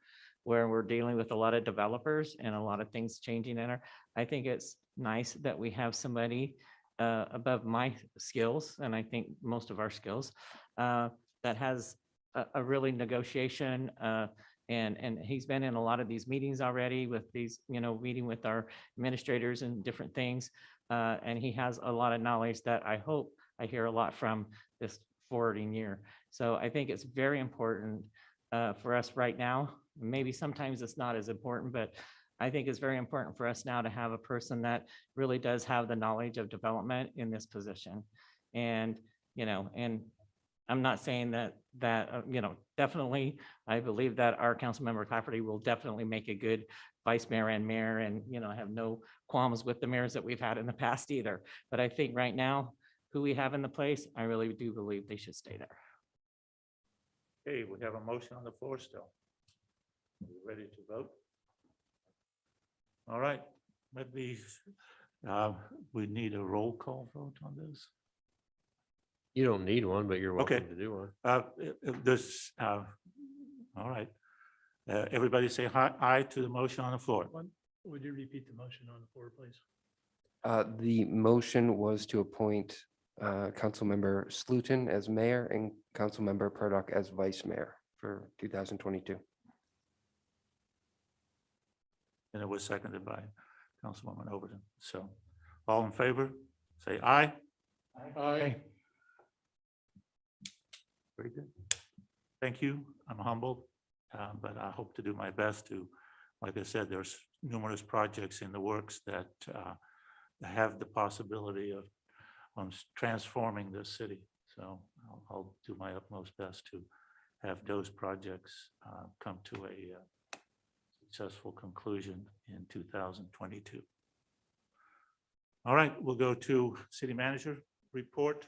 where we're dealing with a lot of developers and a lot of things changing in our, I think it's nice that we have somebody above my skills, and I think most of our skills, that has a really negotiation, and he's been in a lot of these meetings already with these, meeting with our administrators and different things. And he has a lot of knowledge that I hope I hear a lot from this forwarding year. So I think it's very important for us right now. Maybe sometimes it's not as important, but I think it's very important for us now to have a person that really does have the knowledge of development in this position. And, and I'm not saying that, definitely, I believe that our council member Clafferty will definitely make a good vice mayor and mayor, and, I have no qualms with the mayors that we've had in the past either. But I think right now, who we have in the place, I really do believe they should stay there. Okay, we have a motion on the floor still. Are you ready to vote? All right, we need a roll call vote on this. You don't need one, but you're welcome Okay. to do one. All right. Everybody say aye to the motion on the floor. Would you repeat the motion on the floor, please? The motion was to appoint Councilmember Slooten as mayor and Councilmember Perdoc as vice mayor for 2022. And it was seconded by Councilwoman Overton. So all in favor, say aye. Aye. Very good. Thank you. I'm humbled, but I hope to do my best to, like I said, there's numerous projects in the works that have the possibility of transforming this city. So I'll do my utmost best to have those projects come to a successful conclusion in 2022. All right, we'll go to city manager report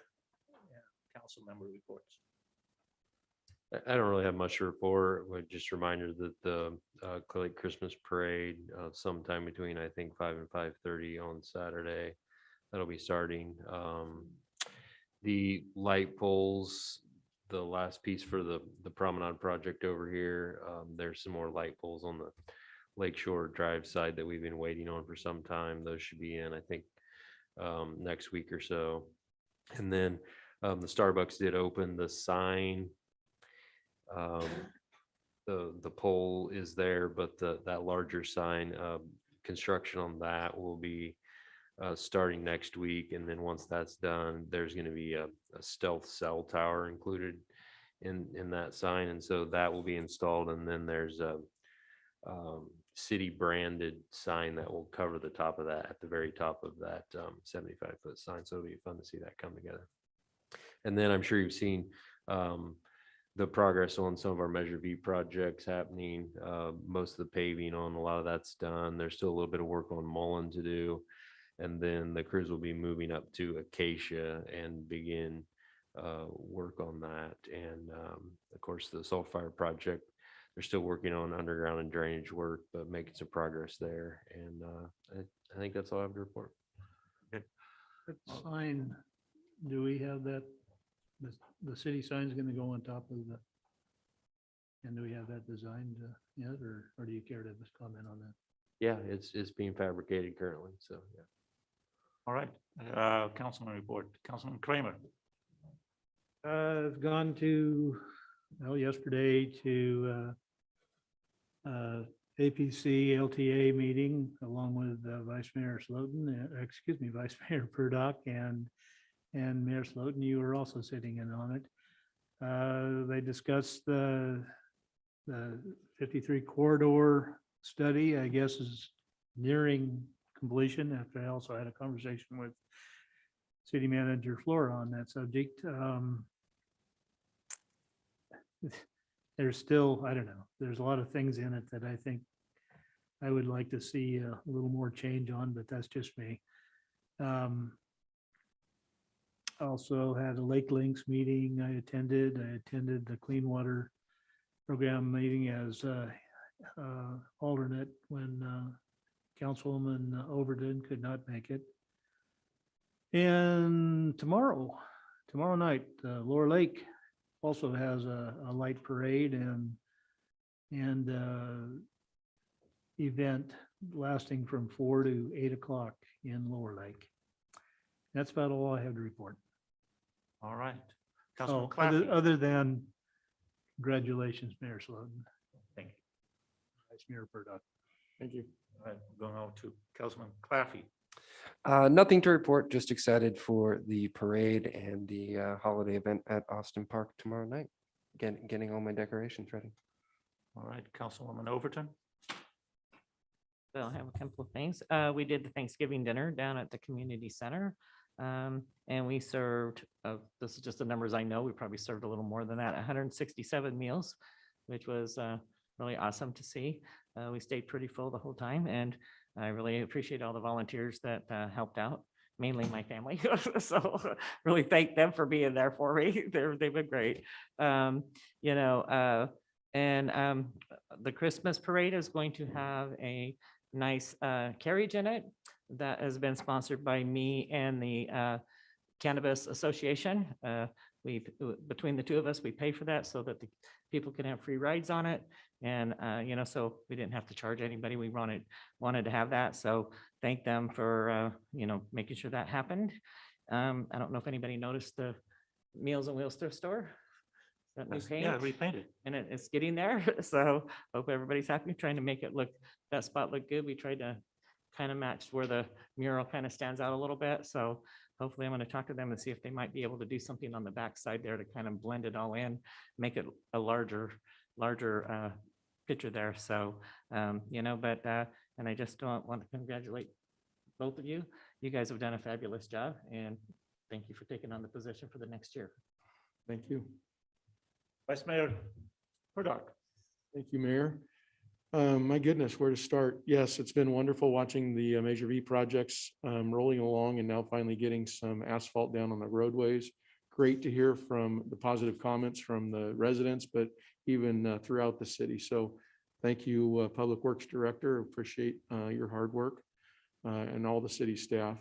and council member reports. I don't really have much to report. Just a reminder that the Clear Lake Christmas Parade, sometime between, I think, 5 and 5:30 on Saturday, that'll be starting. The light poles, the last piece for the promenade project over here, there's some more light poles on the Lakeshore Drive side that we've been waiting on for some time. Those should be in, I think, next week or so. And then the Starbucks did open the sign. The pole is there, but that larger sign, construction on that will be starting next week. And then once that's done, there's going to be a stealth cell tower included in that sign. And so that will be installed. And then there's a city branded sign that will cover the top of that, at the very top of that 75-foot sign. So it'll be fun to see that come together. And then I'm sure you've seen the progress on some of our Measure V projects happening. Most of the paving on a lot of that's done. There's still a little bit of work on Mullen to do. And then the crews will be moving up to Acacia and begin work on that. And of course, the Sulfire project, they're still working on underground and drainage work, but making some progress there. And I think that's all I have to report. That sign, do we have that? The city sign is going to go on top of the, and do we have that designed yet, or do you care to just comment on that? Yeah, it's being fabricated currently. So yeah. All right, Councilman report. Councilman Kramer. I've gone to, yesterday to APC LTA meeting along with Vice Mayor Slooten, Vice Mayor Perdoc and Mayor Slooten. You were also sitting in on it. They discussed the 53 corridor study, I guess, is nearing completion after I also had a conversation with City Manager Flora on that subject. There's still, I don't know, there's a lot of things in it that I think I would like to see a little more change on, but that's just me. Also had a Lake Links meeting I attended. I attended the Clean Water Program meeting as alternate when Councilwoman Overton could not make it. And tomorrow night, Lower Lake also has a light parade and event lasting from 4 to 8 o'clock in Lower Lake. That's about all I have to report. All right. Councilman Oh, other, Claffey. other than congratulations, Mayor Slooten. Thank you. Vice Mayor Perdoc. Thank you. All right, going on to Councilman Claffey. Nothing to report, just excited for the parade and the holiday event at Austin Park tomorrow night. Getting all my decorations ready. All right, Councilwoman Overton. So I have a couple of things. We did the Thanksgiving dinner down at the community center. And we served, this is just the numbers I know, we probably served a little more than that, 167 meals, which was really awesome to see. We stayed pretty full the whole time, and I really appreciate all the volunteers that helped out, mainly my family. So really thank them for being there for me. They've been great. The Christmas parade is going to have a nice carriage in it that has been sponsored by me and the Cannabis Association. Between the two of us, we pay for that so that the people can have free rides on it. And, so we didn't have to charge anybody. We wanted to have that. So thank them for, making sure that happened. I don't know if anybody noticed the Meals on Wheels thrift store. That new paint. Yeah, repainted. And it's getting there. So hope everybody's happy, trying to make it look, that spot look good. We tried to kind of match where the mural kind of stands out a little bit. So hopefully I'm going to talk to them and see if they might be able to do something on the backside there to kind of blend it all in, make it a larger picture there. So, and I just want to congratulate both of you. You guys have done a fabulous job, and thank you for taking on the position for the next year. Thank you. Vice Mayor Perdoc. Thank you, Mayor. My goodness, where to start? Yes, it's been wonderful watching the Measure V projects rolling along and now finally getting some asphalt down on the roadways. Great to hear from the positive comments from the residents, but even throughout the city. So thank you, Public Works Director. Appreciate your hard work and all the city staff.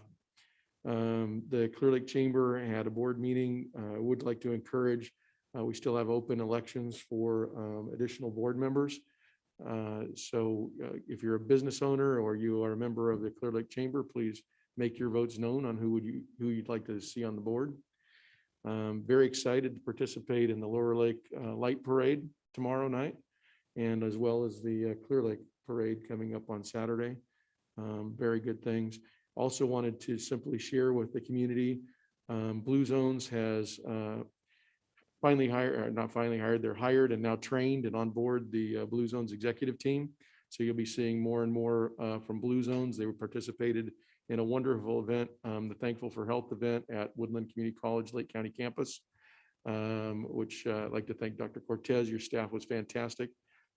The Clearlake Chamber had a board meeting. I would like to encourage, we still have open elections for additional board members. So if you're a business owner or you are a member of the Clearlake Chamber, please make your votes known on who you'd like to see on the board. Very excited to participate in the Lower Lake Light Parade tomorrow night, and as well as the Clearlake Parade coming up on Saturday. Very good things. Also wanted to simply share with the community, Blue Zones has finally hired, not finally hired, they're hired and now trained and on board the Blue Zones executive team. So you'll be seeing more and more from Blue Zones. They participated in a wonderful event, the Thankful for Health event at Woodland Community College, Lake County campus, which I'd like to thank Dr. Cortez. Your staff was fantastic.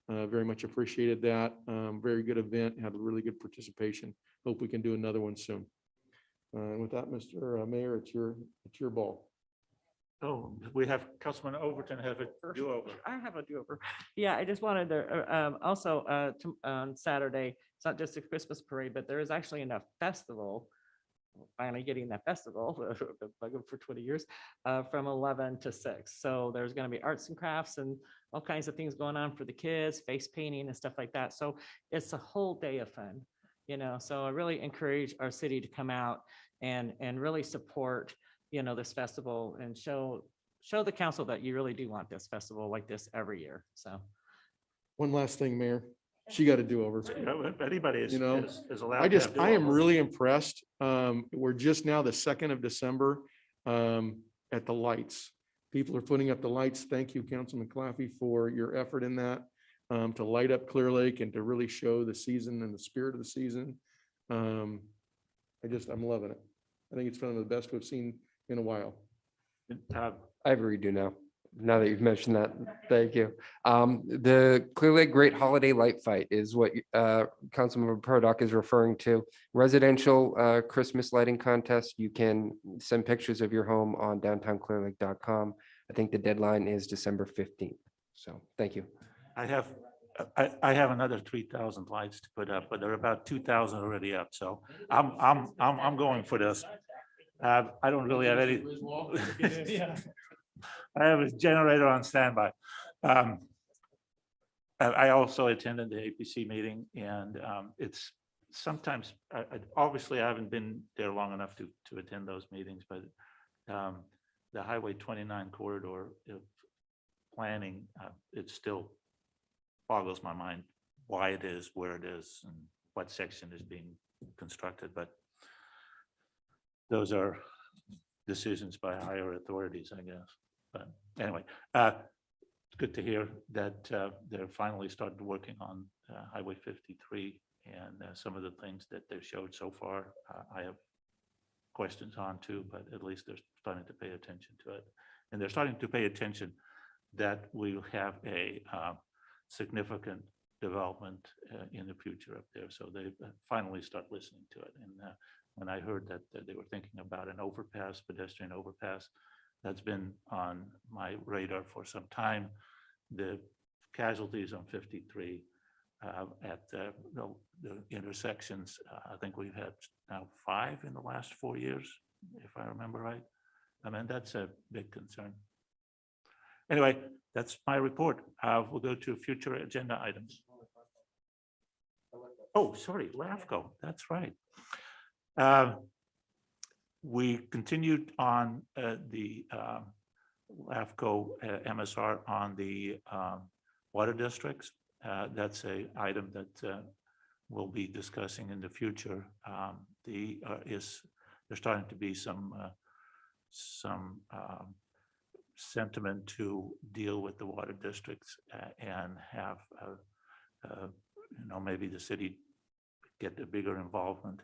Very much appreciated that. Very good event, had a really good participation. Hope we can do another one soon. With that, Mr. Mayor, it's your ball. Oh, we have Councilman Overton have a do-over. I have a do-over. Yeah, I just wanted to, also, on Saturday, it's not just a Christmas parade, but there is actually a festival, finally getting that festival, been bugging for 20 years, from 11 to 6. So there's going to be arts and crafts and all kinds of things going on for the kids, face painting and stuff like that. So it's a whole day of fun, so I really encourage our city to come out and really support this festival and show the council that you really do want this festival like this every year. So One last thing, Mayor. She got to do over. Anybody is allowed. I am really impressed. We're just now the 2nd of December at the lights. People are putting up the lights. Thank you, Councilman Claffey, for your effort in that, to light up Clear Lake and to really show the season and the spirit of the season. I'm loving it. I think it's one of the best we've seen in a while. I have a redo now that you've mentioned that. Thank you. The Clearlake Great Holiday Light Fight is what Councilmember Perdoc is referring to. Residential Christmas lighting contest. You can send pictures of your home on downtownclearlake.com. I think the deadline is December 15th. So thank you. I have another 3,000 lights to put up, but there are about 2,000 already up. So I'm going for this. I don't really have any. I have a generator on standby. I also attended the APC meeting, and it's sometimes, obviously I haven't been there long enough to attend those meetings, but the Highway 29 corridor planning, it still boggles my mind why it is where it is and what section is being constructed, but those are decisions by higher authorities, I guess. But anyway, it's good to hear that they're finally started working on Highway 53, and some of the things that they've showed so far, I have questions on too, but at least they're starting to pay attention to it. And they're starting to pay attention that we will have a significant development in the future up there. So they finally start listening to it. And when I heard that they were thinking about an overpass, pedestrian overpass, that's been on my radar for some time. The casualties on 53 at the intersections, I think we've had now 5 in the last 4 years, if I remember right. I mean, that's a big concern. Anyway, that's my report. We'll go to future agenda items. Oh, sorry, LAFCO, that's right. We continued on the LAFCO MSR on the water districts. That's a item that we'll be discussing in the future. There's starting to be some sentiment to deal with the water districts and have maybe the city get a bigger involvement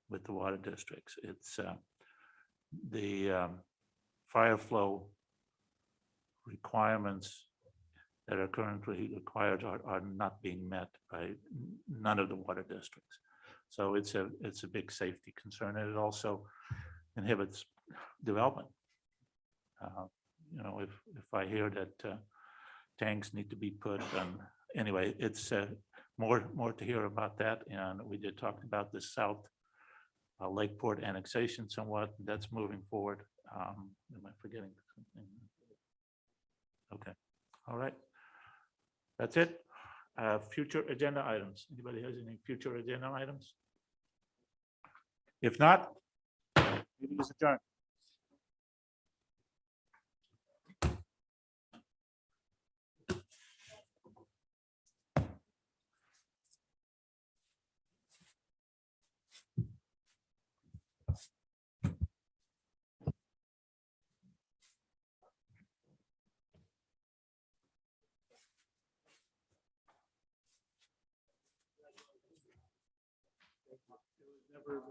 with the water districts. It's the fire flow requirements that are currently required are not being met by none of the water districts. So it's a big safety concern, and it also inhibits development. If I hear that tanks need to be put on, anyway, it's more to hear about that. And we did talk about the South Lakeport annexation somewhat. That's moving forward. Am I forgetting something? Okay, all right. That's it. Future agenda items. Anybody has any future agenda items? If not, meeting is adjourned. Never